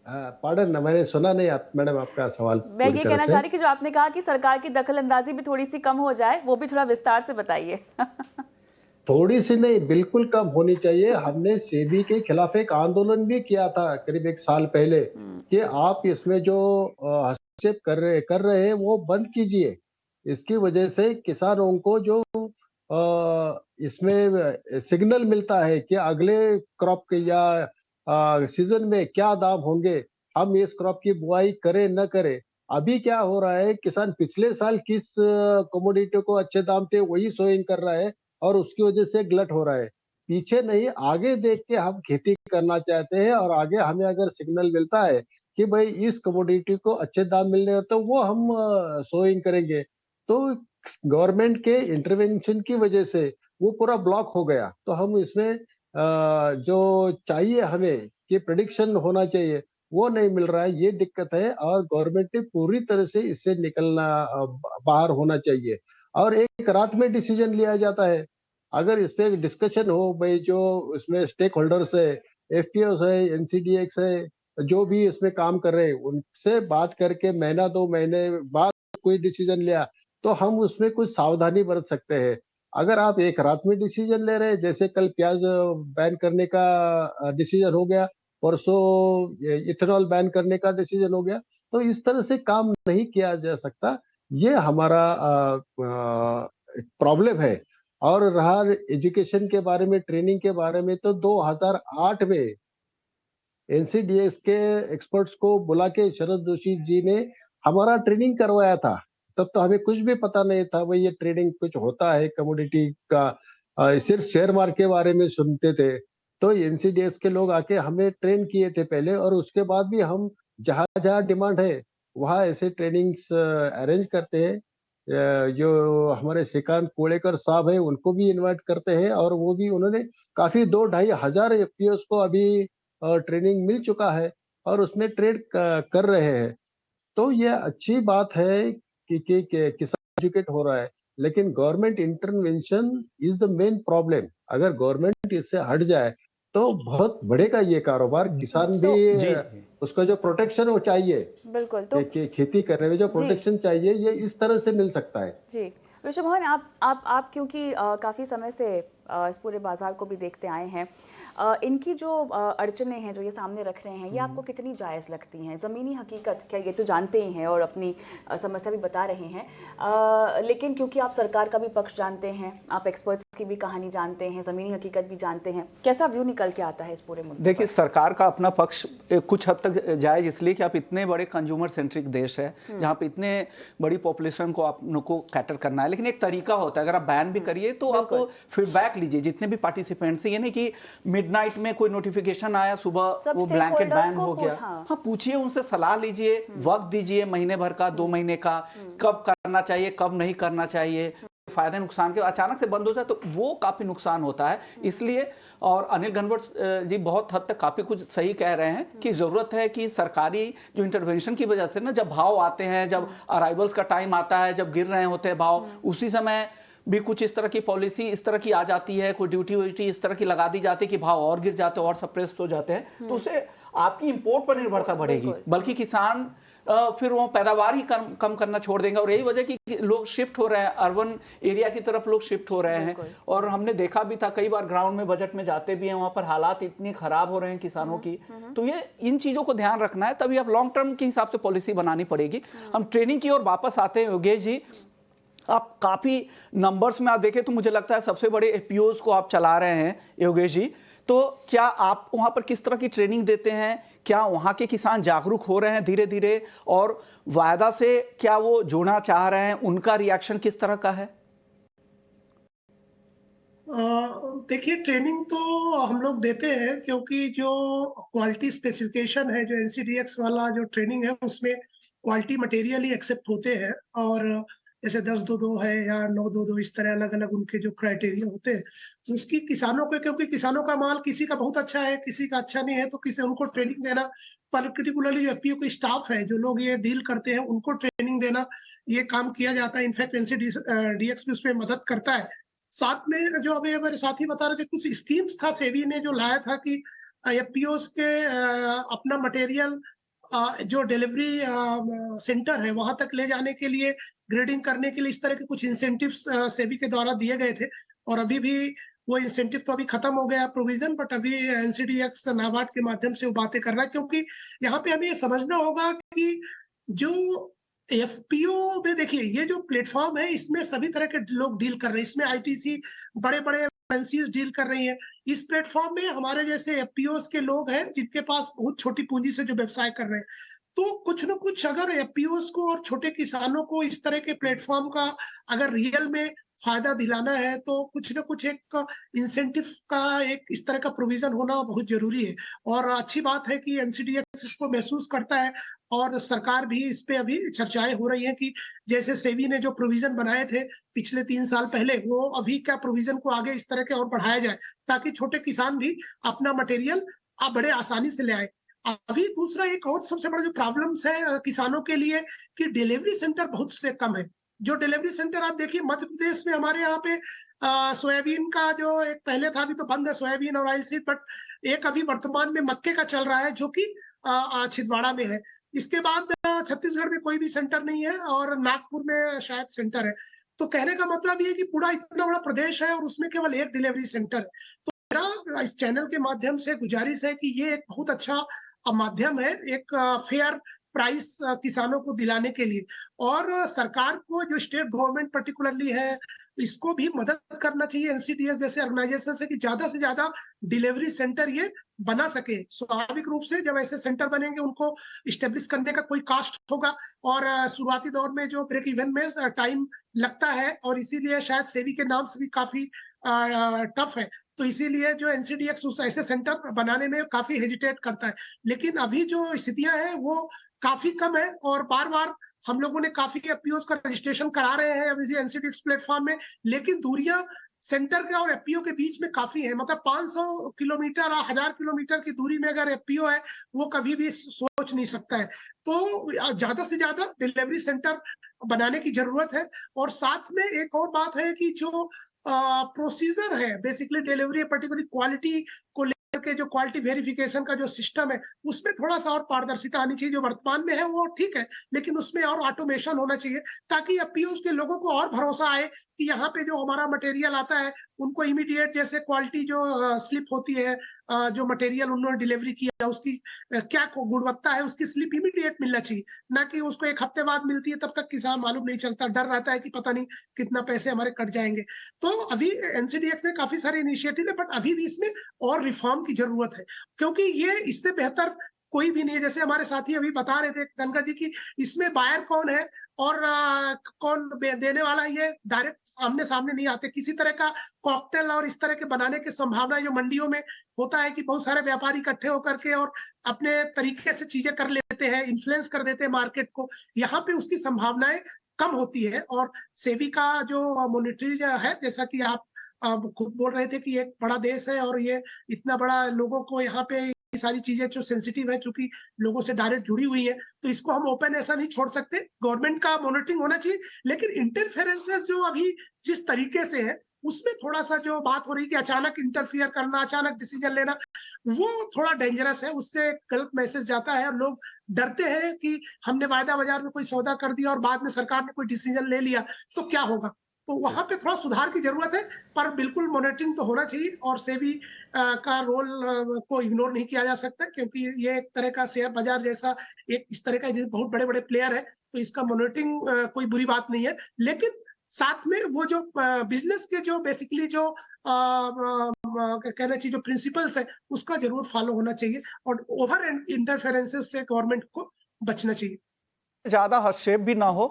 पार्डन ना, मैंने सुना नहीं आप मैडम आपका सवाल। मैं ये कहना चाह रही कि जो आपने कहा कि सरकार की दखल अंदाजी भी थोड़ी सी कम हो जाए, वो भी थोड़ा विस्तार से बताइए। थोड़ी सी नहीं, बिल्कुल कम होनी चाहिए। हमने सेबी के खिलाफ एक आंदोलन भी किया था करीब 1 साल पहले कि आप इसमें जो हस्तक्षेप कर रहे हैं वो बंद कीजिए। इसकी वजह से किसानों को जो इसमें सिग्नल मिलता है कि अगले क्रॉप के या सीजन में क्या दाम होंगे, हम इस क्रॉप की बुआई करें न करें। अभी क्या हो रहा है, किसान पिछले साल किस कमोडिटी को अच्छे दाम थे वही सोइंग कर रहा है और उसकी वजह से गलत हो रहा है। पीछे नहीं, आगे देख के हम खेती करना चाहते हैं और आगे हमें अगर सिग्नल मिलता है कि भाई इस कमोडिटी को अच्छे दाम मिलने हैं तो वो हम सोइंग करेंगे। तो गवर्नमेंट के इंटरवेंशन की वजह से वो पूरा ब्लॉक हो गया। तो हम इसमें जो चाहिए हमें कि प्रेडिक्शन होना चाहिए, वो नहीं मिल रहा है, ये दिक्कत है और गवर्नमेंट ने पूरी तरह से इससे निकलना बाहर होना चाहिए और एक रात में डिसीजन लिया जाता है। अगर इस पे डिस्कशन हो, भाई जो इसमें स्टेक होल्डर्स है, एफपीओस है, एनसीडीएक्स है, जो भी इसमें काम कर रहे हैं, उनसे बात करके महीना 2 महीने बाद कोई डिसीजन लिया, तो हम उसमें कुछ सावधानी बरत सकते हैं। अगर आप एक रात में डिसीजन ले रहे हैं, जैसे कल प्याज बैन करने का डिसीजन हो गया, परसों इथेनॉल बैन करने का डिसीजन हो गया, तो इस तरह से काम नहीं किया जा सकता। ये हमारा प्रॉब्लम है। और रहा एजुकेशन के बारे में, ट्रेनिंग के बारे में, तो 2008 में एनसीडीएस के एक्सपर्ट्स को बुला के शरद जोशी जी ने हमारा ट्रेनिंग करवाया था। तब तो हमें कुछ भी पता नहीं था भाई ये ट्रेडिंग कुछ होता है कमोडिटी का। सिर्फ शेयर मार्केट के बारे में सुनते थे। तो एनसीडीएस के लोग आके हमें ट्रेन किए थे पहले और उसके बाद भी हम जहाँ जहाँ डिमांड है वहाँ ऐसे ट्रेनिंग्स अरेंज करते हैं। जो हमारे श्रीकांत कोलेकर साहब है उनको भी इनवाइट करते हैं और वो भी उन्होंने काफी 2-2.5 हजार एफपीओस को अभी ट्रेनिंग मिल चुका है और उसमें ट्रेड कर रहे हैं। तो ये अच्छी बात है कि किसान एजुकेट हो रहा है, लेकिन government intervention is the main problem. अगर गवर्नमेंट इससे हट जाए तो बहुत बढ़ेगा ये कारोबार। किसान भी जी उसका जो प्रोटेक्शन वो चाहिए बिल्कुल। तो कि खेती करने में जो जी। प्रोटेक्शन चाहिए ये इस तरह से मिल सकता है। जी ऋषभ मोहन, आप क्योंकि काफ़ी समय से इस पूरे बाजार को भी देखते आए हैं, इनकी जो अड़चनें हैं जो ये सामने रख रहे हैं, ये आपको कितनी जायज़ लगती हैं? ज़मीनी हकीकत क्या ये तो जानते ही हैं और अपनी समस्या भी बता रहे हैं, लेकिन क्योंकि आप सरकार का भी पक्ष जानते हैं, आप एक्सपर्ट्स की भी कहानी जानते हैं, ज़मीनी हकीकत भी जानते हैं, कैसा व्यू निकल के आता है इस पूरे मुद्दे? देखिए, सरकार का अपना पक्ष कुछ हद तक जायज इसलिए कि आप इतने बड़े कंज्यूमर सेंट्रिक देश है जहाँ पे इतने बड़ी पॉपुलेशन को आपको कैटर करना है, लेकिन एक तरीका होता है। अगर आप बैन भी करिए तो आप फीडबैक लीजिए जितने भी पार्टिसिपेंट्स हैं। ये नहीं कि मिडनाइट में कोई नोटिफिकेशन आया, सुबह वो ब्लैंकेट बैन हो गया। हाँ, पूछिए उनसे, सलाह लीजिए, वक्त दीजिए महीने भर का, 2 महीने का, कब करना चाहिए कब नहीं करना चाहिए, फायदे नुकसान के अचानक से बंद हो जाए तो वो काफी नुकसान होता है। इसलिए, और अनिल घनवट जी बहुत हद तक काफी कुछ सही कह रहे हैं कि जरूरत है कि सरकारी जो इंटरवेंशन की वजह से ना, जब भाव आते हैं, जब अराइवल्स का टाइम आता है, जब गिर रहे होते हैं भाव, उसी समय भी कुछ इस तरह की पॉलिसी इस तरह की आ जाती है, कोई ड्यूटी व्यूटी इस तरह की लगा दी जाती है कि भाव और गिर जाते हैं और सप्रेस हो जाते हैं, तो उससे आपकी इंपोर्ट पर निर्भरता बढ़ेगी, बल्कि किसान फिर वो पैदावार ही कम करना छोड़ देंगे। और यही वजह कि लोग शिफ्ट हो रहे हैं, अर्बन एरिया की तरफ लोग शिफ्ट हो रहे हैं। और हमने देखा भी था, कई बार ग्राउंड में बजट में जाते भी हैं, वहां पर हालात इतनी खराब हो रहे हैं किसानों की। तो ये इन चीजों को ध्यान रखना है, तभी आप लॉन्ग टर्म के हिसाब से पॉलिसी बनानी पड़ेगी। हम ट्रेनिंग की ओर वापस आते हैं। योगेश जी, आप काफी नंबर्स में आप देखें तो मुझे लगता है सबसे बड़े एपीओज को आप चला रहे हैं योगेश जी, तो क्या आप वहां पर किस तरह की ट्रेनिंग देते हैं? क्या वहां के किसान जागरूक हो रहे हैं धीरे धीरे, और वायदा से क्या वो जुड़ना चाह रहे हैं? उनका रिएक्शन किस तरह का है? देखिए, ट्रेनिंग तो हम लोग देते हैं क्योंकि जो क्वालिटी स्पेसिफिकेशन है, जो एनसीडीएक्स वाला जो ट्रेनिंग है, उसमें क्वालिटी मटेरियल ही एक्सेप्ट होते हैं। और जैसे 10-2-2 है या 9-2-2, इस तरह अलग अलग उनके जो क्राइटेरिया होते हैं, तो उसकी किसानों को, क्योंकि किसानों का माल किसी का बहुत अच्छा है, किसी का अच्छा नहीं है, तो किसी उनको ट्रेनिंग देना, पर्टिकुलरली जो एफपीओ के स्टाफ है, जो लोग ये डील करते हैं, उनको ट्रेनिंग देना, ये काम किया जाता है। इनफैक्ट एनसीडीएक्स भी उसमें मदद करता है। साथ में जो अभी हमारे साथी बता रहे थे, कुछ स्कीम्स था सेबी ने जो लाया था कि एफपीओस के अपना मटेरियल जो डिलीवरी सेंटर है वहां तक ले जाने के लिए, ग्रेडिंग करने के लिए, इस तरह के कुछ इंसेंटिव्स सेबी के द्वारा दिए गए थे। और अभी भी वो इंसेंटिव तो अभी खत्म हो गया प्रोविजन, बट अभी एनसीडीएक्स नाबार्ड के माध्यम से वो बातें कर रहा है, क्योंकि यहाँ पे हमें ये समझना होगा कि जो एफपीओ में देखिए ये जो प्लेटफॉर्म है इसमें सभी तरह के लोग डील कर रहे हैं, इसमें आईटीसी बड़े बड़े एमएनसीज डील कर रही हैं। इस प्लेटफॉर्म में हमारे जैसे एफपीओस के लोग हैं जिनके पास बहुत छोटी पूंजी से जो व्यवसाय कर रहे हैं, तो कुछ न कुछ अगर एफपीओस को और छोटे किसानों को इस तरह के प्लेटफॉर्म का अगर रियल में फायदा दिलाना है तो कुछ न कुछ एक इंसेंटिव का एक इस तरह का प्रोविजन होना बहुत जरूरी है। और अच्छी बात है कि एनसीडीएक्स इसको महसूस करता है और सरकार भी इस पे अभी चर्चाएं हो रही हैं कि जैसे सेबी ने जो प्रोविजन बनाए थे पिछले 3 साल पहले, वो अभी क्या प्रोविजन को आगे इस तरह के और बढ़ाया जाए ताकि छोटे किसान भी अपना मटेरियल बड़े आसानी से ले आए। अभी दूसरा एक और सबसे बड़ा जो प्रॉब्लम्स है किसानों के लिए कि डिलीवरी सेंटर बहुत से कम है। जो डिलीवरी सेंटर आप देखिए मध्य प्रदेश में हमारे यहाँ पे सोयाबीन का जो एक पहले था, अभी तो बंद है सोयाबीन और ऑयल सीड, बट एक अभी वर्तमान में मक्के का चल रहा है जो कि छिंदवाड़ा में है। इसके बाद छत्तीसगढ़ में कोई भी सेंटर नहीं है और नागपुर में शायद सेंटर है। तो कहने का मतलब ये है कि पूरा इतना बड़ा प्रदेश है और उसमें केवल एक डिलीवरी सेंटर है। तो मेरा इस चैनल के माध्यम से गुजारिश है कि ये एक बहुत अच्छा माध्यम है एक फेयर प्राइस किसानों को दिलाने के लिए, और सरकार को जो स्टेट गवर्नमेंट पर्टिकुलरली है इसको भी मदद करना चाहिए एनसीडीएस जैसे ऑर्गेनाइजेशन से कि ज्यादा से ज्यादा डिलीवरी सेंटर ये बना सके। स्वाभाविक रूप से जब ऐसे सेंटर बनेंगे उनको स्टेब्लिश करने का कोई कास्ट होगा और शुरुआती दौर में जो ब्रेक इवन में टाइम लगता है और इसीलिए शायद सेबी के नाम से भी काफी टफ है, तो इसीलिए जो एनसीडीएक्स उस ऐसे सेंटर बनाने में काफी हेजिटेट करता है। लेकिन अभी जो स्थितियां हैं वो काफी कम है और बार बार हम लोगों ने काफी एफपीओस का रजिस्ट्रेशन करा रहे हैं अभी एनसीडीएक्स प्लेटफॉर्म में, लेकिन दूरियां सेंटर के और एफपीओ के बीच में काफी है। मतलब 500 किलोमीटर 1000 किलोमीटर की दूरी में अगर एफपीओ है वो कभी भी सोच नहीं सकता है। तो ज्यादा से ज्यादा डिलीवरी सेंटर बनाने की जरूरत है। और साथ में एक और बात है कि जो प्रोसीजर है बेसिकली डिलीवरी पर्टिकुलरली क्वालिटी को लेकर के जो क्वालिटी वेरिफिकेशन का जो सिस्टम है उसमें थोड़ा सा और पारदर्शिता आनी चाहिए। जो वर्तमान में है वो ठीक है, लेकिन उसमें और ऑटोमेशन होना चाहिए ताकि एफपीओस के लोगों को और भरोसा आए कि यहाँ पे जो हमारा मटेरियल आता है उनको इमीडिएट जैसे क्वालिटी जो स्लिप होती है जो मटेरियल उन्होंने डिलीवरी किया उसकी क्या गुणवत्ता है उसकी स्लिप इमीडिएट मिलना चाहिए, ना कि उसको एक हफ्ते बाद मिलती है तब तक किसान मालूम नहीं चलता, डर रहता है कि पता नहीं कितना पैसे हमारे कट जाएंगे। तो अभी एनसीडीएक्स ने काफी सारे इनिशिएटिव है बट अभी भी इसमें और रिफॉर्म की जरूरत है क्योंकि ये इससे बेहतर कोई भी नहीं है। जैसे हमारे साथी अभी बता रहे थे धनकर जी की इसमें बायर कौन है और कौन देने वाला, ये डायरेक्ट सामने सामने नहीं आते। किसी तरह का कॉकटेल और इस तरह के बनाने की संभावना जो मंडियों में होता है कि बहुत सारे व्यापारी इकट्ठे होकर के और अपने तरीके से चीजें कर लेते हैं, इन्फ्लुएंस कर देते हैं मार्केट को, यहाँ पे उसकी संभावनाएं कम होती है। और सेबी का जो मॉनिटरिंग है जैसा कि आप खुद बोल रहे थे कि एक बड़ा देश है और ये इतना बड़ा लोगों को यहाँ पे सारी चीजें जो सेंसिटिव है चूंकि लोगों से डायरेक्ट जुड़ी हुई है तो इसको हम ओपन ऐसा नहीं छोड़ सकते। गवर्नमेंट का मॉनिटरिंग होना चाहिए, लेकिन इंटरफेरेंसेस जो अभी जिस तरीके से है उसमें थोड़ा सा जो बात हो रही है कि अचानक इंटरफियर करना, अचानक डिसीजन लेना, वो थोड़ा डेंजरस है। उससे गलत मैसेज जाता है और लोग डरते हैं कि हमने वायदा बाजार में कोई सौदा कर दिया और बाद में सरकार ने कोई डिसीजन ले लिया तो क्या होगा। तो वहां पे थोड़ा सुधार की जरूरत है, पर बिल्कुल मॉनिटरिंग तो होना चाहिए और सेबी का रोल को इग्नोर नहीं किया जा सकता क्योंकि ये एक तरह का शेयर बाजार जैसा एक इस तरह का बहुत बड़े बड़े प्लेयर है तो इसका मॉनिटरिंग कोई बुरी बात नहीं है। लेकिन साथ में वो जो बिजनेस के जो बेसिकली जो कहना चाहिए जो प्रिंसिपल्स है उसका जरूर फॉलो होना चाहिए और ओवर इंटरफेरेंसेस से गवर्नमेंट को बचना चाहिए। ज्यादा हस्तक्षेप भी ना हो,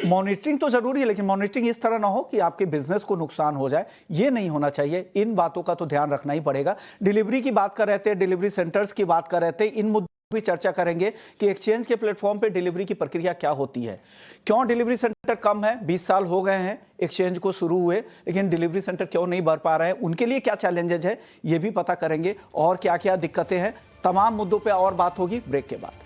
मॉनिटरिंग तो जरूरी है लेकिन मॉनिटरिंग इस तरह ना हो कि आपके बिजनेस को नुकसान हो जाए, ये नहीं होना चाहिए। इन बातों का तो ध्यान रखना ही पड़ेगा। डिलीवरी की बात कर रहे थे, डिलीवरी सेंटर्स की बात कर रहे थे, इन मुद्दों भी चर्चा करेंगे कि एक्सचेंज के प्लेटफॉर्म पे डिलीवरी की प्रक्रिया क्या होती है, क्यों डिलीवरी सेंटर कम है। 20 साल हो गए हैं एक्सचेंज को शुरू हुए लेकिन डिलीवरी सेंटर क्यों नहीं बढ़ पा रहे हैं, उनके लिए क्या चैलेंजेज है ये भी पता करेंगे और क्या क्या दिक्कतें हैं। तमाम मुद्दों पर और बात होगी ब्रेक के बाद।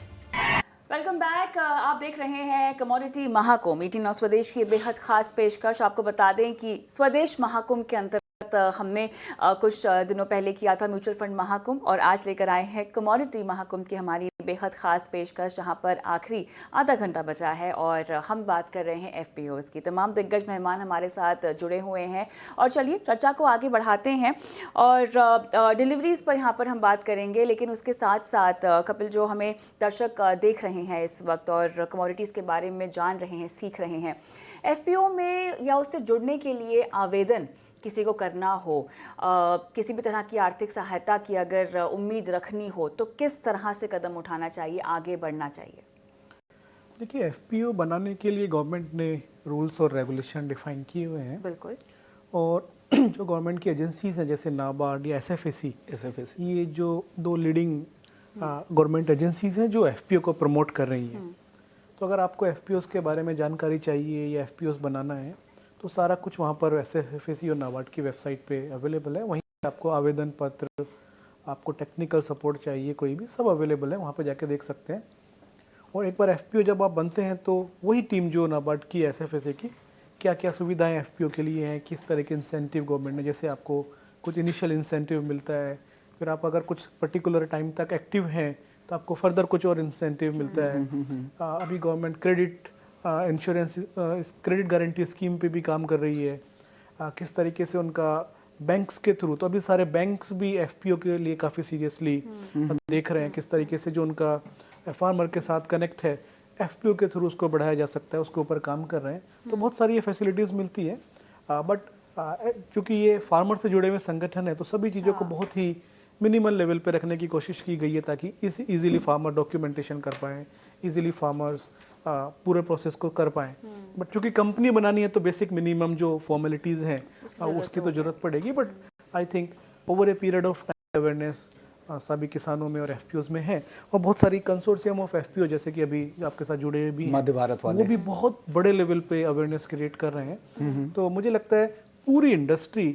Welcome back. आप देख रहे हैं कमोडिटी महाकुंभ 18 स्वदेश की बेहद खास पेशकश। आपको बता दें कि स्वदेश महाकुंभ के अंतर्गत वक्त हमने कुछ दिनों पहले किया था म्यूचुअल फंड महाकुंभ और आज लेकर आए हैं कमोडिटी महाकुंभ की हमारी बेहद खास पेशकश, जहां पर आखिरी आधा घंटा बचा है और हम बात कर रहे हैं एफपीओज की। तमाम दिग्गज मेहमान हमारे साथ जुड़े हुए हैं और चलिए चर्चा को आगे बढ़ाते हैं और डिलीवरीज पर यहाँ पर हम बात करेंगे, लेकिन उसके साथ साथ कपिल, जो हमें दर्शक देख रहे हैं इस वक्त और कमोडिटीज़ के बारे में जान रहे हैं, सीख रहे हैं, एफपीओ में या उससे जुड़ने के लिए आवेदन किसी को करना हो, किसी भी तरह की आर्थिक सहायता की अगर उम्मीद रखनी हो, तो किस तरह से कदम उठाना चाहिए, आगे बढ़ना चाहिए? देखिए, एफपीओ बनाने के लिए गवर्नमेंट ने रूल्स और रेगुलेशन डिफाइन किए हुए हैं। बिल्कुल। और जो गवर्नमेंट की एजेंसीज हैं जैसे नाबार्ड या एसएफएसी, ये जो दो लीडिंग गवर्नमेंट एजेंसीज हैं जो एफपीओ को प्रमोट कर रही हैं। तो अगर आपको एफपीओस के बारे में जानकारी चाहिए या एफपीओस बनाना है तो सारा कुछ वहाँ पर एसएफएसी और नाबार्ड की वेबसाइट पे अवेलेबल है। वहीं आपको आवेदन पत्र, आपको टेक्निकल सपोर्ट चाहिए, कोई भी, सब अवेलेबल है, वहाँ पर जाके देख सकते हैं। और एक बार एफपीओ जब आप बनते हैं तो वही टीम जो नाबार्ड की, एसएफएसी की, क्या क्या सुविधाएं एफपीओ के लिए हैं, किस तरह के इंसेंटिव गवर्नमेंट ने, जैसे आपको कुछ इनिशियल इंसेंटिव मिलता है, फिर आप अगर कुछ पर्टिकुलर टाइम तक एक्टिव हैं तो आपको फर्दर कुछ और इंसेंटिव मिलता है। अभी government credit insurance, credit guarantee scheme पे भी काम कर रही है। किस तरीके से उनका बैंक्स के थ्रू, तो अभी सारे बैंक्स भी एफपीओ के लिए काफ़ी सीरियसली देख रहे हैं किस तरीके से जो उनका फार्मर के साथ कनेक्ट है एफपीओ के थ्रू उसको बढ़ाया जा सकता है, उसके ऊपर काम कर रहे हैं। तो बहुत सारी ये फैसिलिटीज़ मिलती है। बट चूँकि ये फार्मर से जुड़े हुए संगठन है तो सभी चीज़ों को बहुत ही मिनिमल लेवल पे रखने की कोशिश की गई है ताकि इजीली फार्मर डॉक्यूमेंटेशन कर पाएँ, इजीली फार्मर्स पूरे प्रोसेस को कर पाएँ। बट चूँकि कंपनी बनानी है तो बेसिक मिनिमम जो फॉर्मेलिटीज़ हैं उसकी तो ज़रूरत पड़ेगी। But I think over a period of time awareness सभी किसानों में और एफपीओज में है। और बहुत सारी कंसोर्शियम ऑफ एफपीओ जैसे कि अभी आपके साथ जुड़े भी मध्य भारत वाले, वो भी बहुत बड़े लेवल पे अवेयरनेस क्रिएट कर रहे हैं। तो मुझे लगता है पूरी इंडस्ट्री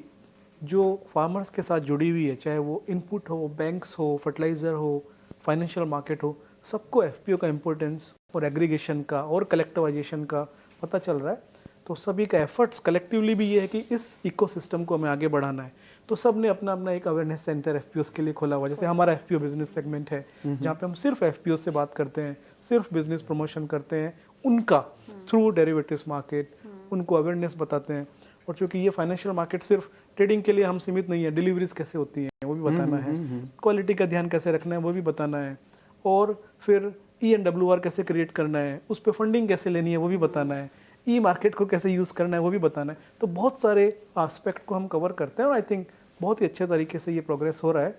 जो फार्मर्स के साथ जुड़ी हुई है, चाहे वो इनपुट हो, बैंक्स हो, फर्टिलाइज़र हो, फाइनेंशियल मार्केट हो, सबको एफपीओ का इम्पोर्टेंस और एग्रीगेशन का और कलेक्टिवाइजेशन का पता चल रहा है। तो सभी का एफर्ट्स कलेक्टिवली भी ये है कि इस इकोसिस्टम को हमें आगे बढ़ाना है। तो सब ने अपना अपना एक अवेयरनेस सेंटर एफपीओस के लिए खोला हुआ। जैसे हमारा एफपीओ बिजनेस सेगमेंट है जहाँ पे हम सिर्फ एफपीओस से बात करते हैं, सिर्फ बिजनेस प्रमोशन करते हैं, उनका थ्रू डेरिवेटिव्स मार्केट, उनको अवेयरनेस बताते हैं। और चूँकि ये फाइनेंशियल मार्केट सिर्फ ट्रेडिंग के लिए हम सीमित नहीं है, डिलीवरीज कैसे होती हैं वो भी बताना है, क्वालिटी का ध्यान कैसे रखना है वो भी बताना है, और फिर ENWR कैसे क्रिएट करना है, उस पर फंडिंग कैसे लेनी है वो भी बताना है, ई मार्केट को कैसे यूज़ करना है वो भी बताना है। तो बहुत सारे एस्पेक्ट को हम कवर करते हैं और आई थिंक बहुत ही अच्छे तरीके से ये प्रोग्रेस हो रहा है।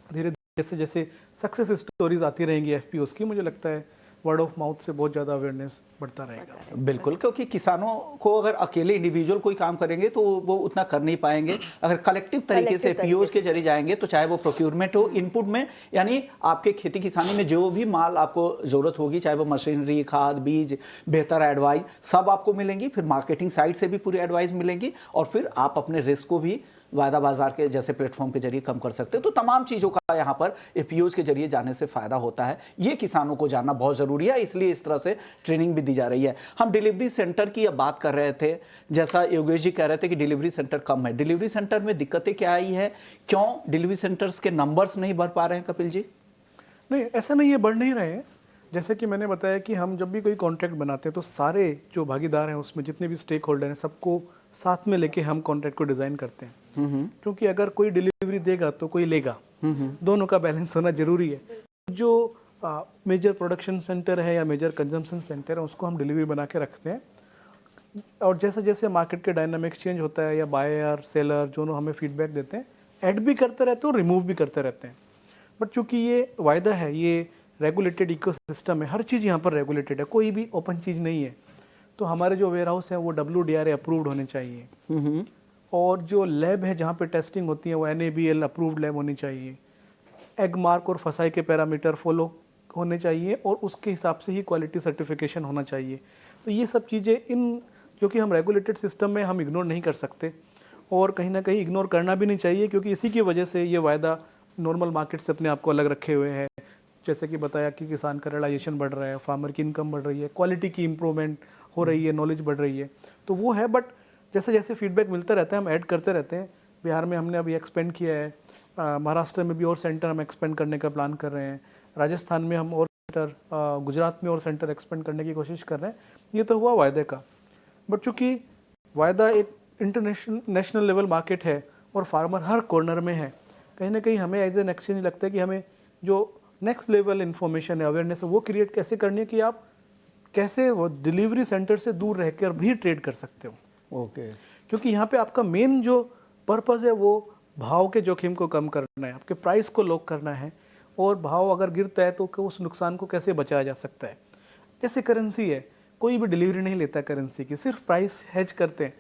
धीरे धीरे जैसे जैसे सक्सेस स्टोरीज आती रहेंगी एफपीओस की, मुझे लगता है वर्ड ऑफ माउथ से बहुत ज़्यादा अवेयरनेस बढ़ता रहेगा। बिल्कुल, क्योंकि किसानों को अगर अकेले इंडिविजुअल कोई काम करेंगे तो वो उतना कर नहीं पाएंगे। अगर कलेक्टिव तरीके से पीओज के जरिए जाएंगे तो चाहे वो प्रोक्योरमेंट हो, इनपुट में, यानी आपके खेती किसानी में जो भी माल आपको ज़रूरत होगी, चाहे वो मशीनरी, खाद, बीज, बेहतर एडवाइस, सब आपको मिलेंगी। फिर मार्केटिंग साइड से भी पूरी एडवाइस मिलेंगी और फिर आप अपने रिस्क को भी वायदा बाजार के जैसे प्लेटफॉर्म के जरिए कम कर सकते हैं। तो तमाम चीज़ों का यहाँ पर एफपीओज के जरिए जाने से फायदा होता है। ये किसानों को जानना बहुत ज़रूरी है, इसलिए इस तरह से ट्रेनिंग भी दी जा रही है। हम डिलीवरी सेंटर की अब बात कर रहे थे, जैसा योगेश जी कह रहे थे कि डिलीवरी सेंटर कम है। डिलीवरी सेंटर में दिक्कतें क्या आई है, क्यों डिलीवरी सेंटर्स के नंबर्स नहीं बढ़ पा रहे हैं कपिल जी? नहीं, ऐसा नहीं है, बढ़ नहीं रहे हैं। जैसे कि मैंने बताया कि हम जब भी कोई कॉन्ट्रैक्ट बनाते हैं तो सारे जो भागीदार हैं उसमें जितने भी स्टेक होल्डर हैं सबको साथ में लेके हम कॉन्ट्रैक्ट को डिज़ाइन करते हैं। क्योंकि अगर कोई डिलीवरी देगा तो कोई लेगा, दोनों का बैलेंस होना जरूरी है। जो मेजर प्रोडक्शन सेंटर है या मेजर कंजम्पशन सेंटर है उसको हम डिलीवरी बना के रखते हैं और जैसे जैसे मार्केट के डायनामिक्स चेंज होता है या बायर सेलर दोनों हमें फीडबैक देते हैं, ऐड भी करते रहते हैं और रिमूव भी करते रहते हैं। बट चूँकि ये वायदा है, ये रेगुलेटेड इकोसिस्टम है, हर चीज़ यहाँ पर रेगुलेटेड है, कोई भी ओपन चीज़ नहीं है। तो हमारे जो वेयर हाउस हैं वो WDRA अप्रूव्ड होने चाहिए और जो लैब है जहाँ पे टेस्टिंग होती है वो NABL अप्रूव्ड लैब होनी चाहिए। एग मार्क और फसाई के पैरामीटर फॉलो होने चाहिए और उसके हिसाब से ही क्वालिटी सर्टिफिकेशन होना चाहिए। तो ये सब चीज़ें इन जो कि हम रेगुलेटेड सिस्टम में हम इग्नोर नहीं कर सकते और कहीं ना कहीं इग्नोर करना भी नहीं चाहिए, क्योंकि इसी की वजह से ये वायदा नॉर्मल मार्केट से अपने आप को अलग रखे हुए हैं। जैसे कि बताया कि किसान का रियलाइजेशन बढ़ रहा है, फार्मर की इनकम बढ़ रही है, क्वालिटी की इंप्रूवमेंट हो रही है, नॉलेज बढ़ रही है, तो वो है। बट जैसे जैसे फीडबैक मिलता रहता है हम ऐड करते रहते हैं। बिहार में हमने अभी एक्सपेंड किया है, महाराष्ट्र में भी और सेंटर हम एक्सपेंड करने का प्लान कर रहे हैं, राजस्थान में हम और सेंटर, गुजरात में और सेंटर एक्सपेंड करने की कोशिश कर रहे हैं। ये तो हुआ वायदे का, बट चूँकि वायदा एक नेशनल लेवल मार्केट है और फार्मर हर कॉर्नर में है, कहीं ना कहीं हमें एज एन एक्सचेंज लगता है कि हमें जो नेक्स्ट लेवल इन्फॉर्मेशन है, अवेयरनेस है, वो क्रिएट कैसे करनी है कि आप कैसे वो डिलीवरी सेंटर से दूर रहकर भी ट्रेड कर सकते हो। ओके। क्योंकि यहाँ पे आपका मेन जो पर्पज़ है वो भाव के जोखिम को कम करना है, आपके प्राइस को लॉक करना है, और भाव अगर गिरता है तो उस नुकसान को कैसे बचाया जा सकता है। जैसे करेंसी है, कोई भी डिलीवरी नहीं लेता करेंसी की, सिर्फ प्राइस हेज करते हैं।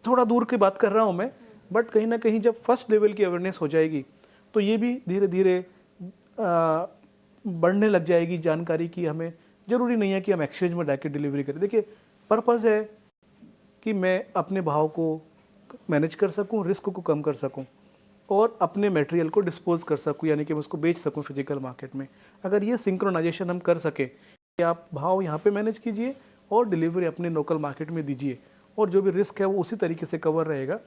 थोड़ा दूर की बात कर रहा हूँ मैं, बट कहीं ना कहीं जब फर्स्ट लेवल की अवेयरनेस हो जाएगी तो ये भी धीरे धीरे बढ़ने लग जाएगी जानकारी की। हमें ज़रूरी नहीं है कि हम एक्सचेंज में डायरेक्ट डिलीवरी करें। देखिए, पर्पज़ है कि मैं अपने भाव को मैनेज कर सकूं, रिस्क को कम कर सकूं और अपने मटेरियल को डिस्पोज कर सकूं, यानी कि मैं उसको बेच सकूं फिजिकल मार्केट में। अगर ये सिंक्रोनाइजेशन हम कर सके कि आप भाव यहाँ पे मैनेज कीजिए और डिलीवरी अपने लोकल मार्केट में दीजिए, और जो भी रिस्क है वो उसी तरीके से कवर रहेगा,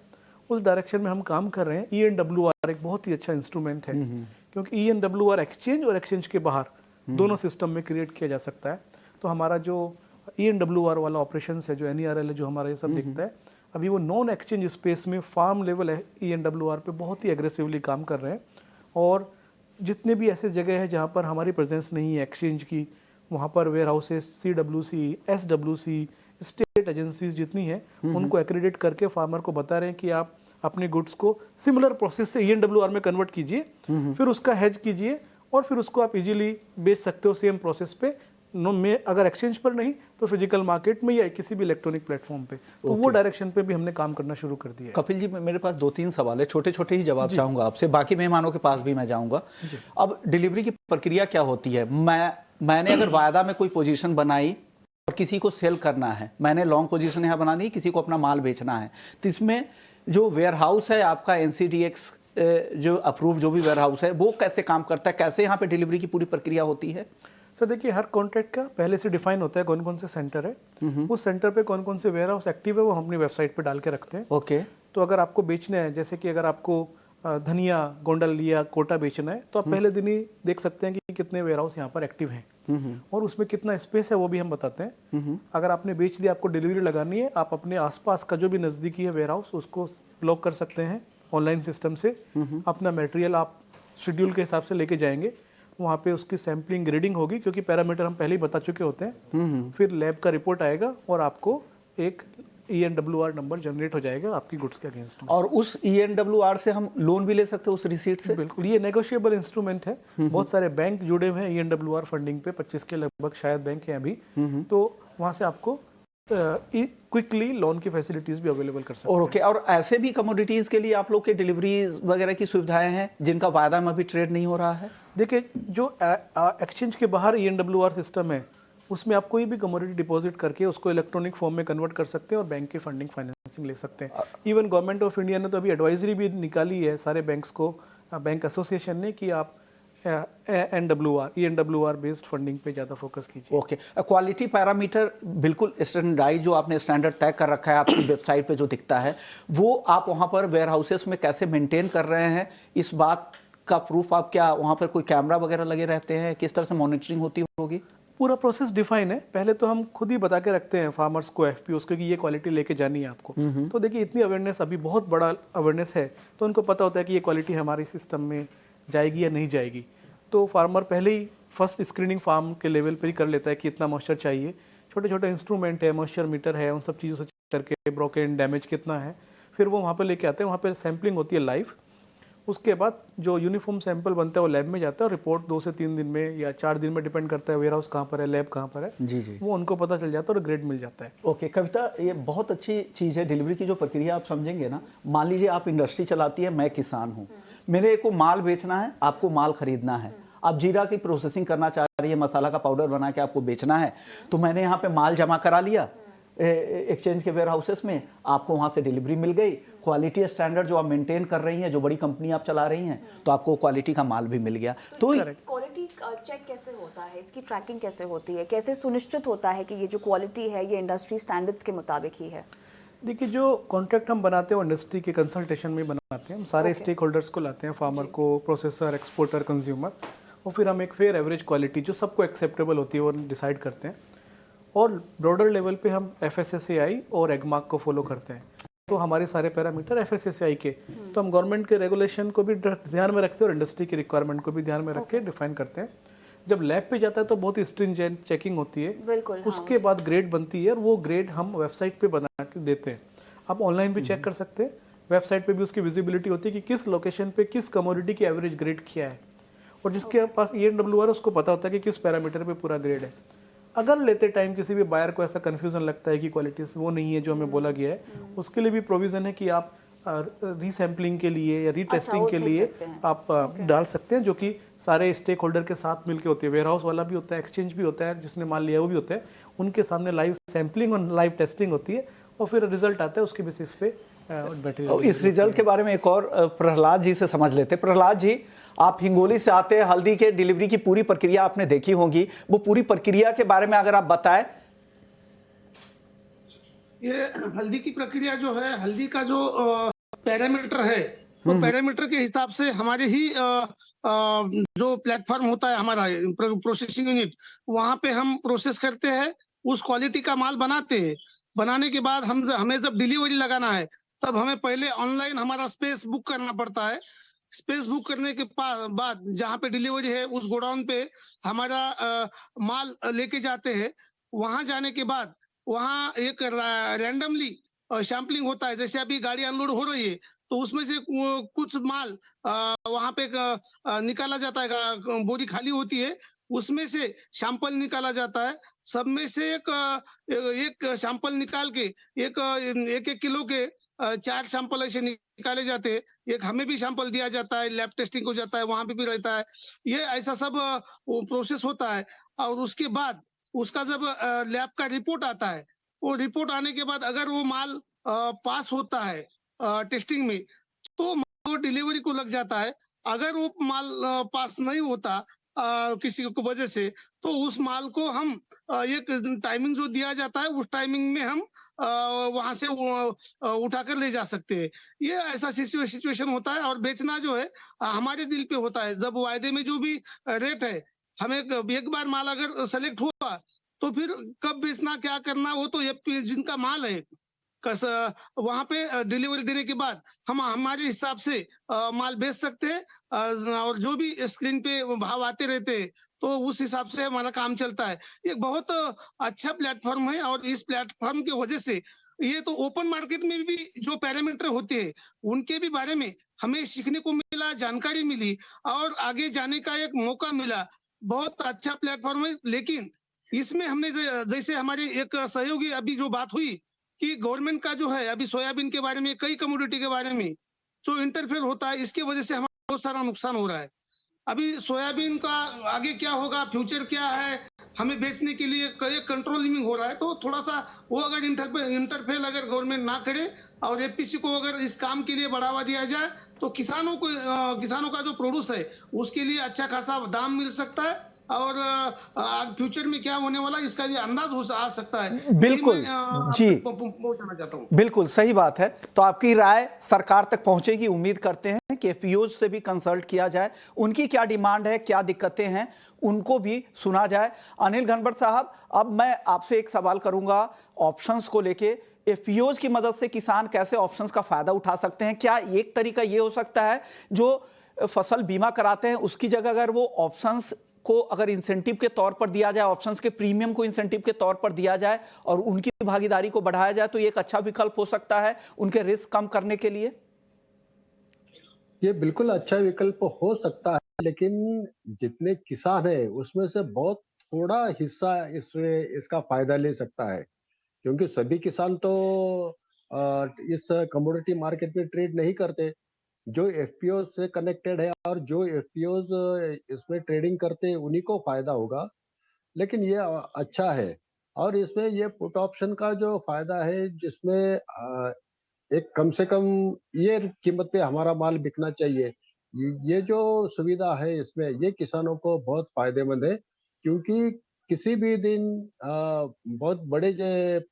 उस डायरेक्शन में हम काम कर रहे हैं। ENWR एक बहुत ही अच्छा इंस्ट्रूमेंट है, क्योंकि ENWR एक्सचेंज और एक्सचेंज के बाहर दोनों सिस्टम में क्रिएट किया जा सकता है। तो हमारा जो ENWR वाला ऑपरेशन है, जो NERL है, जो हमारा ये सब दिखता है, अभी वो नॉन एक्सचेंज स्पेस में फार्म लेवल ENWR पे बहुत ही एग्रेसिवली काम कर रहे हैं। और जितने भी ऐसे जगह है जहाँ पर हमारी प्रेजेंस नहीं है एक्सचेंज की, वहाँ पर warehouses, CWC, SWC, state agencies जितनी हैं, उनको एक्रेडिट करके फार्मर को बता रहे हैं कि आप अपने गुड्स को सिमिलर प्रोसेस से ENWR में कन्वर्ट कीजिए, फिर उसका हेज कीजिए और फिर उसको आप इजीली बेच सकते हो सेम प्रोसेस पे, में अगर एक्सचेंज पर नहीं तो फिजिकल मार्केट में या किसी भी इलेक्ट्रॉनिक प्लेटफॉर्म पे। तो वो डायरेक्शन पे भी हमने काम करना शुरू कर दिया है। कपिल जी, मेरे पास 2-3 सवाल है, छोटे छोटे ही जवाब चाहूंगा आपसे, बाकी मेहमानों के पास भी मैं जाऊंगा। अब डिलीवरी की प्रक्रिया क्या होती है? मैंने अगर वायदा में कोई पोजीशन बनाई और किसी को सेल करना है, मैंने लॉन्ग पोजीशन यहाँ बनानी है, किसी को अपना माल बेचना है, तो इसमें जो वेयर हाउस है आपका NCDX जो अप्रूव जो भी वेयर हाउस है, वो कैसे काम करता है, कैसे यहाँ पे डिलीवरी की पूरी प्रक्रिया होती है? सर देखिए, हर कॉन्ट्रैक्ट का पहले से डिफाइन होता है कौन कौन से सेंटर है, उस सेंटर पे कौन कौन से वेयर हाउस एक्टिव है, वो हम अपनी वेबसाइट पे डाल के रखते हैं। ओके। तो अगर आपको बेचना है, जैसे कि अगर आपको धनिया, गोंडल या कोटा बेचना है, तो आप पहले दिन ही देख सकते हैं कि कितने वेयर हाउस यहाँ पर एक्टिव हैं और उसमें कितना स्पेस है वो भी हम बताते हैं। अगर आपने बेच दिया, आपको डिलीवरी लगानी है, आप अपने आसपास का जो भी नज़दीकी है वेयर हाउस, उसको ब्लॉक कर सकते हैं ऑनलाइन सिस्टम से। अपना मटेरियल आप शेड्यूल के हिसाब से लेके जाएंगे, वहाँ पे उसकी सैम्पलिंग ग्रेडिंग होगी, क्योंकि पैरामीटर हम पहले ही बता चुके होते हैं। फिर लैब का रिपोर्ट आएगा और आपको एक ENWR नंबर जनरेट हो जाएगा आपकी गुड्स के अगेंस्ट में। और उस ENWR से हम लोन भी ले सकते हैं, उस रिसीट से? बिल्कुल, ये नेगोशिएबल इंस्ट्रूमेंट है। बहुत सारे बैंक जुड़े हुए हैं ENWR फंडिंग पे, 25 के लगभग शायद बैंक हैं अभी। तो वहाँ से आपको क्विकली लोन की फैसिलिटीज भी अवेलेबल कर सकते हैं। ओके। और ऐसे भी कमोडिटीज के लिए आप लोग के डिलीवरी वगैरह की सुविधाएं हैं जिनका वायदा में भी ट्रेड नहीं हो रहा है? देखिए, जो एक्सचेंज के बाहर ENWR सिस्टम है, उसमें आप कोई भी कमोडिटी डिपॉजिट करके उसको इलेक्ट्रॉनिक फॉर्म में कन्वर्ट कर सकते हैं और बैंक की फंडिंग फाइनेंसिंग ले सकते हैं। इवन गवर्नमेंट ऑफ इंडिया ने तो अभी एडवाइजरी भी निकाली है सारे बैंक्स को, बैंक एसोसिएशन ने, कि आप ENWR बेस्ड फंडिंग पे ज़्यादा फोकस कीजिए। ओके। क्वालिटी पैरामीटर बिल्कुल स्टैंडर्डाइज जो आपने स्टैंडर्ड तय कर रखा है आपकी वेबसाइट पे जो दिखता है, वो आप वहाँ पर वेयर हाउसेस में कैसे मेंटेन कर रहे हैं, इस बात का प्रूफ आप क्या वहाँ पर कोई कैमरा वगैरह लगे रहते हैं, किस तरह से मॉनिटरिंग होती होगी? पूरा प्रोसेस डिफाइन है। पहले तो हम खुद ही बता के रखते हैं फार्मर्स को, FPOs को, कि ये क्वालिटी लेके जानी है आपको। तो देखिए, इतनी अवेयरनेस, अभी बहुत बड़ा अवेयरनेस है, तो उनको पता होता है कि ये क्वालिटी हमारी सिस्टम में जाएगी या नहीं जाएगी। तो फार्मर पहले ही फर्स्ट स्क्रीनिंग फार्म के लेवल पर ही कर लेता है कि इतना मॉइस्चर चाहिए। छोटे छोटे इंस्ट्रूमेंट है, मॉइस्चर मीटर है, उन सब चीज़ों से चेक करके ब्रोकन डैमेज कितना है, फिर वो वहाँ पर लेके आते हैं। वहाँ पर सैम्पलिंग होती है लाइव। उसके बाद जो यूनिफॉर्म सैंपल बनता है वो लैब में जाता है और रिपोर्ट 2 से 3 दिन में या 4 दिन में, डिपेंड करता है वेयर हाउस कहाँ पर है, लैब कहाँ पर है, जी, वो उनको पता चल जाता है और ग्रेड मिल जाता है। ओके। कविता, ये बहुत अच्छी चीज़ है डिलीवरी की जो प्रक्रिया आप समझेंगे ना। मान लीजिए आप इंडस्ट्री चलाती है, मैं किसान हूँ, मेरे को माल बेचना है, आपको माल खरीदना है, आप जीरा की प्रोसेसिंग करना चाह रही है, मसाला का पाउडर बना के आपको बेचना है, तो मैंने यहाँ पे माल जमा करा लिया एक्सचेंज के वेयर हाउसेस में, आपको वहाँ से डिलीवरी मिल गई, क्वालिटी स्टैंडर्ड जो आप मेंटेन कर रही हैं, जो बड़ी कंपनी आप चला रही हैं, तो आपको क्वालिटी का माल भी मिल गया। तो क्वालिटी चेक कैसे होता है, इसकी ट्रैकिंग कैसे होती है, कैसे सुनिश्चित होता है कि ये जो क्वालिटी है ये इंडस्ट्री स्टैंडर्ड्स के मुताबिक ही है? देखिए, जो कॉन्ट्रैक्ट हम बनाते हैं वो इंडस्ट्री के कंसल्टेशन में बनाते हैं। हम सारे स्टेक होल्डर्स को लाते हैं, फार्मर को, प्रोसेसर, एक्सपोर्टर, कंज्यूमर, और फिर हम एक फेयर एवरेज क्वालिटी जो सबको एक्सेप्टेबल होती है वो डिसाइड करते हैं। और ब्रॉडर लेवल पे हम FSSAI और एगमार्क को फॉलो करते हैं। तो हमारे सारे पैरामीटर FSSAI के, तो हम गवर्नमेंट के रेगुलेशन को भी ध्यान में रखते हैं और इंडस्ट्री की रिक्वायरमेंट को भी ध्यान में रख के डिफाइन करते हैं। जब लैब पे जाता है तो बहुत ही स्ट्रिंजेंट चेकिंग होती है, बिल्कुल, हाँ, उसके बाद ग्रेड बनती है और वो ग्रेड हम वेबसाइट पे बना के देते हैं। आप ऑनलाइन भी चेक कर सकते हैं, वेबसाइट पे भी उसकी विजिबिलिटी होती है कि किस लोकेशन पे किस कमोडिटी की एवरेज ग्रेड क्या है, और जिसके पास ENWR है उसको पता होता है कि किस पैरामीटर पे पूरा ग्रेड है। अगर लेते टाइम किसी भी बायर को ऐसा कन्फ्यूजन लगता है कि क्वालिटी वो नहीं है जो हमें बोला गया है, उसके लिए भी प्रोविज़न है कि आप रीसैम्पलिंग के लिए या रीटेस्टिंग के लिए आप डाल सकते हैं, जो कि सारे स्टेक होल्डर के साथ मिलके होती है। वेयर हाउस वाला भी होता है, एक्सचेंज भी होता है, जिसने माल लिया वो भी होता है, उनके सामने लाइव सैम्पलिंग और लाइव टेस्टिंग होती है और फिर रिजल्ट आता है, उसके बेसिस पे और इस रिजल्ट के बारे में एक और प्रहलाद जी से समझ लेते हैं। प्रहलाद जी, आप हिंगोली से आते हैं, हल्दी के डिलीवरी की पूरी प्रक्रिया आपने देखी होगी, वो पूरी प्रक्रिया के बारे में अगर आप बताएं। ये हल्दी की प्रक्रिया जो है, हल्दी का जो पैरामीटर है, वो पैरामीटर के हिसाब से हमारे ही जो प्लेटफॉर्म होता है हमारा प्रोसेसिंग यूनिट, वहां पे हम प्रोसेस करते हैं, उस क्वालिटी का माल बनाते हैं। बनाने के बाद हमें जब डिलीवरी लगाना है, तब हमें पहले ऑनलाइन हमारा स्पेस बुक करना पड़ता है। स्पेस बुक करने के बाद जहाँ पे डिलीवरी है, उस गोडाउन पे हमारा माल लेके जाते हैं। वहां जाने के बाद वहाँ एक रैंडमली सैम्पलिंग होता है। जैसे अभी गाड़ी अनलोड हो रही है, तो उसमें से कुछ माल वहां पे निकाला जाता है, बोरी खाली होती है, उसमें से सैंपल निकाला जाता है। सब में से एक सैंपल निकाल के एक एक एक किलो के 4 सैंपल ऐसे निकाले जाते हैं। एक हमें भी सैंपल दिया जाता है, लैब टेस्टिंग हो जाता है, वहां पे भी रहता है। ये ऐसा सब प्रोसेस होता है। और उसके बाद उसका जब लैब का रिपोर्ट आता है, वो रिपोर्ट आने के बाद अगर वो माल पास होता है टेस्टिंग में, तो वो डिलीवरी को लग जाता है। अगर वो माल पास नहीं होता किसी को वजह से, तो उस माल को हम एक टाइमिंग जो दिया जाता है, उस टाइमिंग में हम वहां से उठा कर ले जा सकते हैं। ये ऐसा सिचुएशन होता है। और बेचना जो है हमारे दिल पे होता है। जब वायदे में जो भी रेट है, हमें एक बार माल अगर सेलेक्ट हुआ, तो फिर कब बेचना, क्या करना, वो तो ये जिनका माल है कस वहां पे डिलीवरी देने के बाद हम हमारे हिसाब से माल बेच सकते हैं। और जो भी स्क्रीन पे भाव आते रहते हैं, तो उस हिसाब से हमारा काम चलता है। ये बहुत अच्छा प्लेटफॉर्म है। और इस प्लेटफॉर्म की वजह से ये तो ओपन मार्केट में भी जो पैरामीटर होते हैं, उनके भी बारे में हमें सीखने को मिला, जानकारी मिली और आगे जाने का एक मौका मिला। बहुत अच्छा प्लेटफॉर्म है। लेकिन इसमें हमने जैसे हमारे एक सहयोगी अभी जो बात हुई कि गवर्नमेंट का जो है, अभी सोयाबीन के बारे में, कई कमोडिटी के बारे में जो इंटरफेयर होता है, इसकी वजह से हमारा बहुत सारा नुकसान हो रहा है। अभी सोयाबीन का आगे क्या होगा, फ्यूचर क्या है, हमें बेचने के लिए कंट्रोलिंग हो रहा है। तो थोड़ा सा वो अगर इंटरफेयर अगर गवर्नमेंट ना करे और एपीसी को अगर इस काम के लिए बढ़ावा दिया जाए, तो किसानों का जो प्रोड्यूस है, उसके लिए अच्छा खासा दाम मिल सकता है। और फ्यूचर में क्या होने वाला, इसका भी अंदाज आ सकता है। बिल्कुल जी, पहुंचाना चाहता हूँ। बिल्कुल सही बात है। तो आपकी राय सरकार तक पहुंचेगी, उम्मीद करते हैं कि एफपीओज से भी कंसल्ट किया जाए, उनकी क्या डिमांड है, क्या दिक्कतें हैं, उनको भी सुना जाए। अनिल घनबट साहब, अब मैं आपसे एक सवाल करूंगा ऑप्शंस को लेके। एफपीओज की मदद से किसान कैसे ऑप्शंस का फायदा उठा सकते हैं? क्या एक तरीका ये हो सकता है, जो फसल बीमा कराते हैं उसकी जगह अगर वो ऑप्शंस को अगर इंसेंटिव के तौर पर दिया जाए, ऑप्शंस के प्रीमियम को इंसेंटिव के तौर पर दिया जाए और उनकी भागीदारी को बढ़ाया जाए, तो ये एक अच्छा विकल्प हो सकता है उनके रिस्क कम करने के लिए? ये बिल्कुल अच्छा विकल्प हो सकता है, लेकिन जितने किसान हैं उसमें से बहुत थोड़ा हिस्सा इसका फायदा ले सकता है, क्योंकि सभी किसान तो इस कमोडिटी मार्केट में ट्रेड नहीं करते। जो एफपीओ से कनेक्टेड है और जो एफपीओज इसमें ट्रेडिंग करते हैं उन्हीं को फायदा होगा। लेकिन ये अच्छा है। और इसमें ये पुट ऑप्शन का जो फायदा है, जिसमें एक कम से कम ये कीमत पे हमारा माल बिकना चाहिए। ये जो सुविधा है इसमें, ये किसानों को बहुत फायदेमंद है, क्योंकि किसी भी दिन बहुत बड़े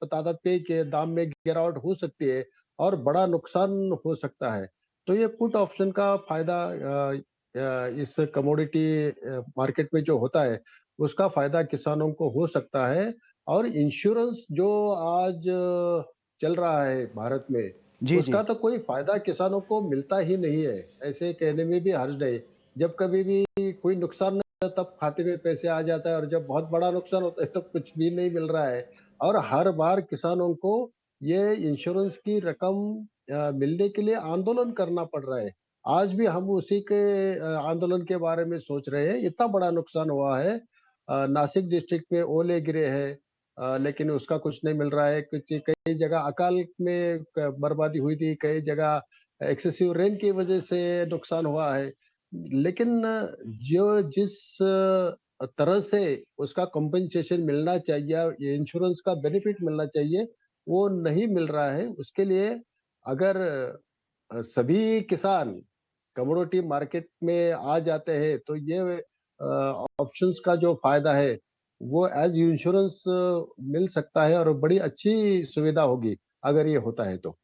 तादाद पे के दाम में गिरावट हो सकती है और बड़ा नुकसान हो सकता है। तो ये पुट ऑप्शन का फायदा इस कमोडिटी मार्केट में जो होता है, उसका फायदा किसानों को हो सकता है। और इंश्योरेंस जो आज चल रहा है भारत में, जी जी। उसका तो कोई फायदा किसानों को मिलता ही नहीं है। ऐसे कहने में भी हर्ज नहीं। जब कभी भी कोई नुकसान नहीं होता, तब खाते में पैसे आ जाता है, और जब बहुत बड़ा नुकसान होता है तो कुछ भी नहीं मिल रहा है। और हर बार किसानों को ये इंश्योरेंस की रकम मिलने के लिए आंदोलन करना पड़ रहा है। आज भी हम उसी के आंदोलन के बारे में सोच रहे हैं। इतना बड़ा नुकसान हुआ है। नासिक डिस्ट्रिक्ट में ओले गिरे हैं, लेकिन उसका कुछ नहीं मिल रहा है। कुछ कई जगह अकाल में बर्बादी हुई थी, कई जगह एक्सेसिव रेन की वजह से नुकसान हुआ है। लेकिन जो जिस तरह से उसका कंपनसेशन मिलना चाहिए, ये इंश्योरेंस का बेनिफिट मिलना चाहिए, वो नहीं मिल रहा है। उसके लिए अगर सभी किसान कमोडिटी मार्केट में आ जाते हैं, तो ये ऑप्शंस का जो फायदा है, वो एज इंश्योरेंस मिल सकता है, और बड़ी अच्छी सुविधा होगी अगर ये होता है तो।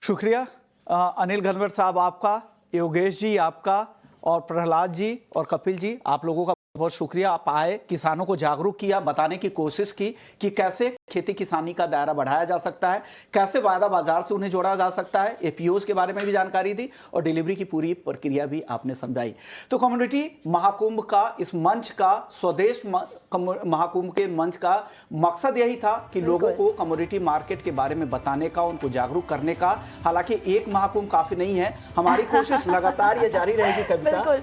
शुक्रिया अनिल घनवर साहब आपका, योगेश जी आपका, और प्रहलाद जी और कपिल जी, आप लोगों का बहुत शुक्रिया। आप आए, किसानों को जागरूक किया, बताने की कोशिश की कि कैसे खेती किसानी का दायरा बढ़ाया जा सकता है, कैसे वायदा बाजार से उन्हें जोड़ा जा सकता है, एपीओज के बारे में भी जानकारी दी और डिलीवरी की पूरी प्रक्रिया भी आपने समझाई। तो कम्युनिटी महाकुंभ का, इस मंच का, स्वदेश महाकुंभ के मंच का मकसद यही था कि लोगों को कमोडिटी मार्केट के बारे में बताने का, उनको जागरूक करने का। हालांकि एक महाकुंभ काफी नहीं है, हमारी कोशिश लगातार ये जारी रहेगी कविता।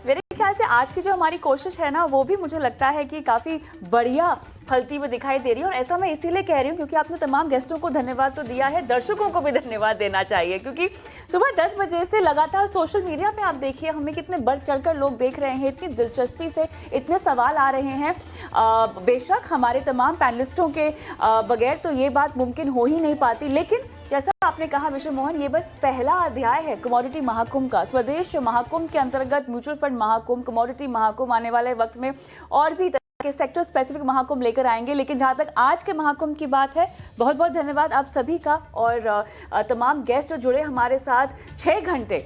मेरे ख्याल से आज की जो हमारी कोशिश है ना, वो भी मुझे लगता है कि काफी बढ़िया फलती हुई दिखाई दे रही है। और ऐसा मैं इसीलिए कह रही हूँ क्योंकि आपने तमाम गेस्टों को धन्यवाद तो दिया है, दर्शकों को भी धन्यवाद देना चाहिए, क्योंकि सुबह 10 बजे से लगातार सोशल मीडिया पे आप देखिए हमें कितने बढ़ चढ़कर लोग देख रहे हैं, इतनी दिलचस्पी से इतने सवाल आ रहे हैं। बेशक हमारे तमाम पैनलिस्टों के बगैर तो ये बात मुमकिन हो ही नहीं पाती, लेकिन जैसा आपने कहा विशु मोहन, ये बस पहला अध्याय है कमोडिटी महाकुंभ का। स्वदेश महाकुंभ के अंतर्गत mutual fund Mahakumbh, commodity Mahakumbh आने वाले वक्त में और भी के सेक्टर स्पेसिफिक महाकुंभ लेकर आएंगे। लेकिन जहां तक आज के महाकुंभ की बात है, बहुत बहुत धन्यवाद आप सभी का और तमाम गेस्ट जो जुड़े हमारे साथ। 6 घंटे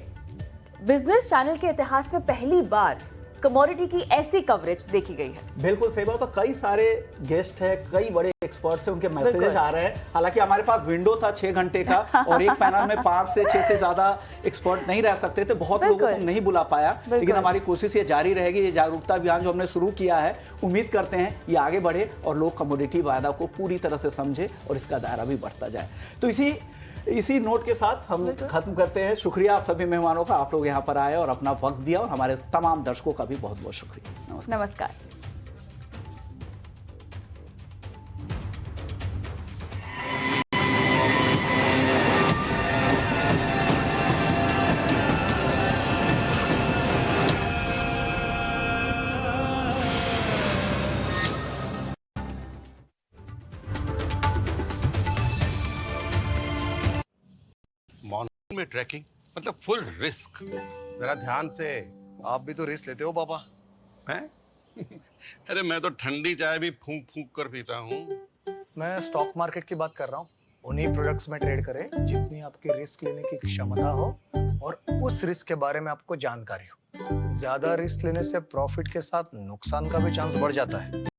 बिजनेस चैनल के इतिहास में पहली बार कमोडिटी की ऐसी कवरेज देखी गई है। बिल्कुल सही बात। तो कई सारे गेस्ट हैं, कई बड़े एक्सपर्ट्स हैं, उनके मैसेजेस आ रहे हैं। हालांकि हमारे पास विंडो था 6 घंटे का और एक पैनल में 5 से 6 से ज्यादा एक्सपर्ट नहीं रह सकते थे, बहुत लोगों को नहीं बुला पाया। लेकिन हमारी कोशिश ये जारी रहेगी। ये जागरूकता अभियान जो हमने शुरू किया है, उम्मीद करते हैं ये आगे बढ़े और लोग कमोडिटी वायदा को पूरी तरह से समझे और इसका दायरा भी बढ़ता जाए। तो इसी नोट के साथ हम खत्म करते हैं। शुक्रिया आप सभी मेहमानों का, आप लोग यहाँ पर आए और अपना वक्त दिया, और हमारे तमाम दर्शकों का भी बहुत बहुत शुक्रिया। नमस्कार। मॉनसून में ट्रैकिंग मतलब फुल रिस्क। जरा ध्यान से, आप भी तो रिस्क लेते हो पापा। हैं? अरे मैं तो ठंडी चाय भी फूंक फूंक कर पीता हूँ। मैं स्टॉक मार्केट की बात कर रहा हूँ। उन्हीं प्रोडक्ट्स में ट्रेड करें जितनी आपकी रिस्क लेने की क्षमता हो और उस रिस्क के बारे में आपको जानकारी हो। ज्यादा रिस्क लेने से प्रॉफिट के साथ नुकसान का भी चांस बढ़ जाता है।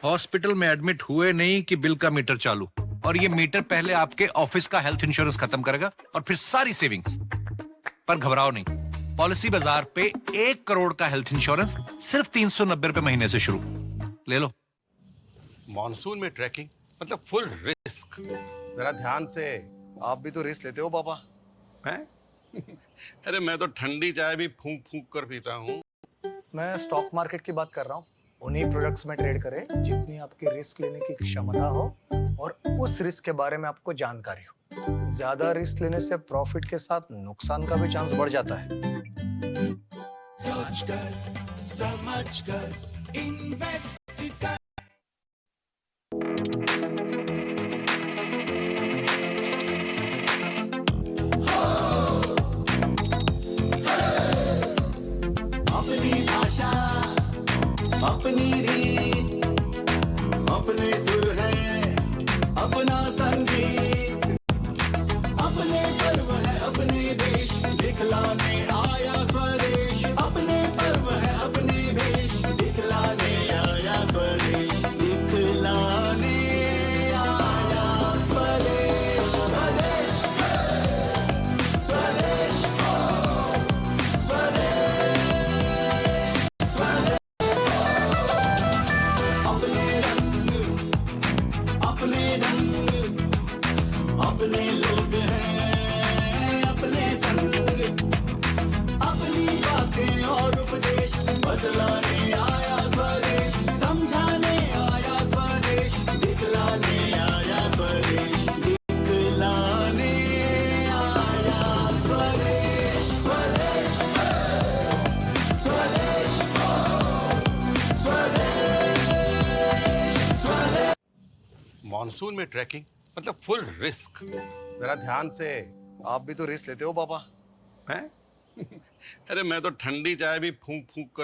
हॉस्पिटल में एडमिट हुए नहीं कि बिल का मीटर चालू, और ये मीटर पहले आपके ऑफिस का हेल्थ इंश्योरेंस खत्म करेगा और फिर सारी सेविंग्स। पर घबराओ नहीं, पॉलिसी बाजार पे 1 करोड़ का हेल्थ इंश्योरेंस सिर्फ 390 रुपए महीने से शुरू। ले लो। मॉनसून में ट्रैकिंग मतलब फुल रिस्क। जरा ध्यान से, आप भी तो रिस्क लेते हो पापा। हैं? अरे मैं तो ठंडी चाय भी फूंक फूंक कर पीता हूँ। मैं स्टॉक मार्केट की बात कर रहा हूँ। उन्हीं प्रोडक्ट्स में ट्रेड करें जितनी आपकी रिस्क लेने की क्षमता हो और उस रिस्क के बारे में आपको जानकारी हो। ज्यादा रिस्क लेने से प्रॉफिट के साथ नुकसान का भी चांस बढ़ जाता है। समझकर इन्वेस्ट कर। अपनी रीत, अपने सुर है, अपना संगीत, अपने पर्व है, अपने वेश, दिखलाने आया स्वदेश। अपने पर्व है, अपने वेश, दिखलाने आया स्वदेश, दिखलाने आया स्वदेश। स्वदेश, स्वदेश, स्वदेश, अपने रंग, अपने रंग, अपने लोग हैं, अपने संग, अपनी बातें और उपदेश, बदलाने आया स्वदेश, समझाने आया स्वदेश, दिखलाने आया स्वदेश, दिखलाने आया स्वदेश। स्वदेश, स्वदेश, स्वदेश। मॉनसून में ट्रैकिंग मतलब फुल रिस्क। जरा ध्यान से। आप भी तो रिस्क लेते हो पापा। हैं? अरे मैं तो ठंडी चाय भी फूंक फूंक कर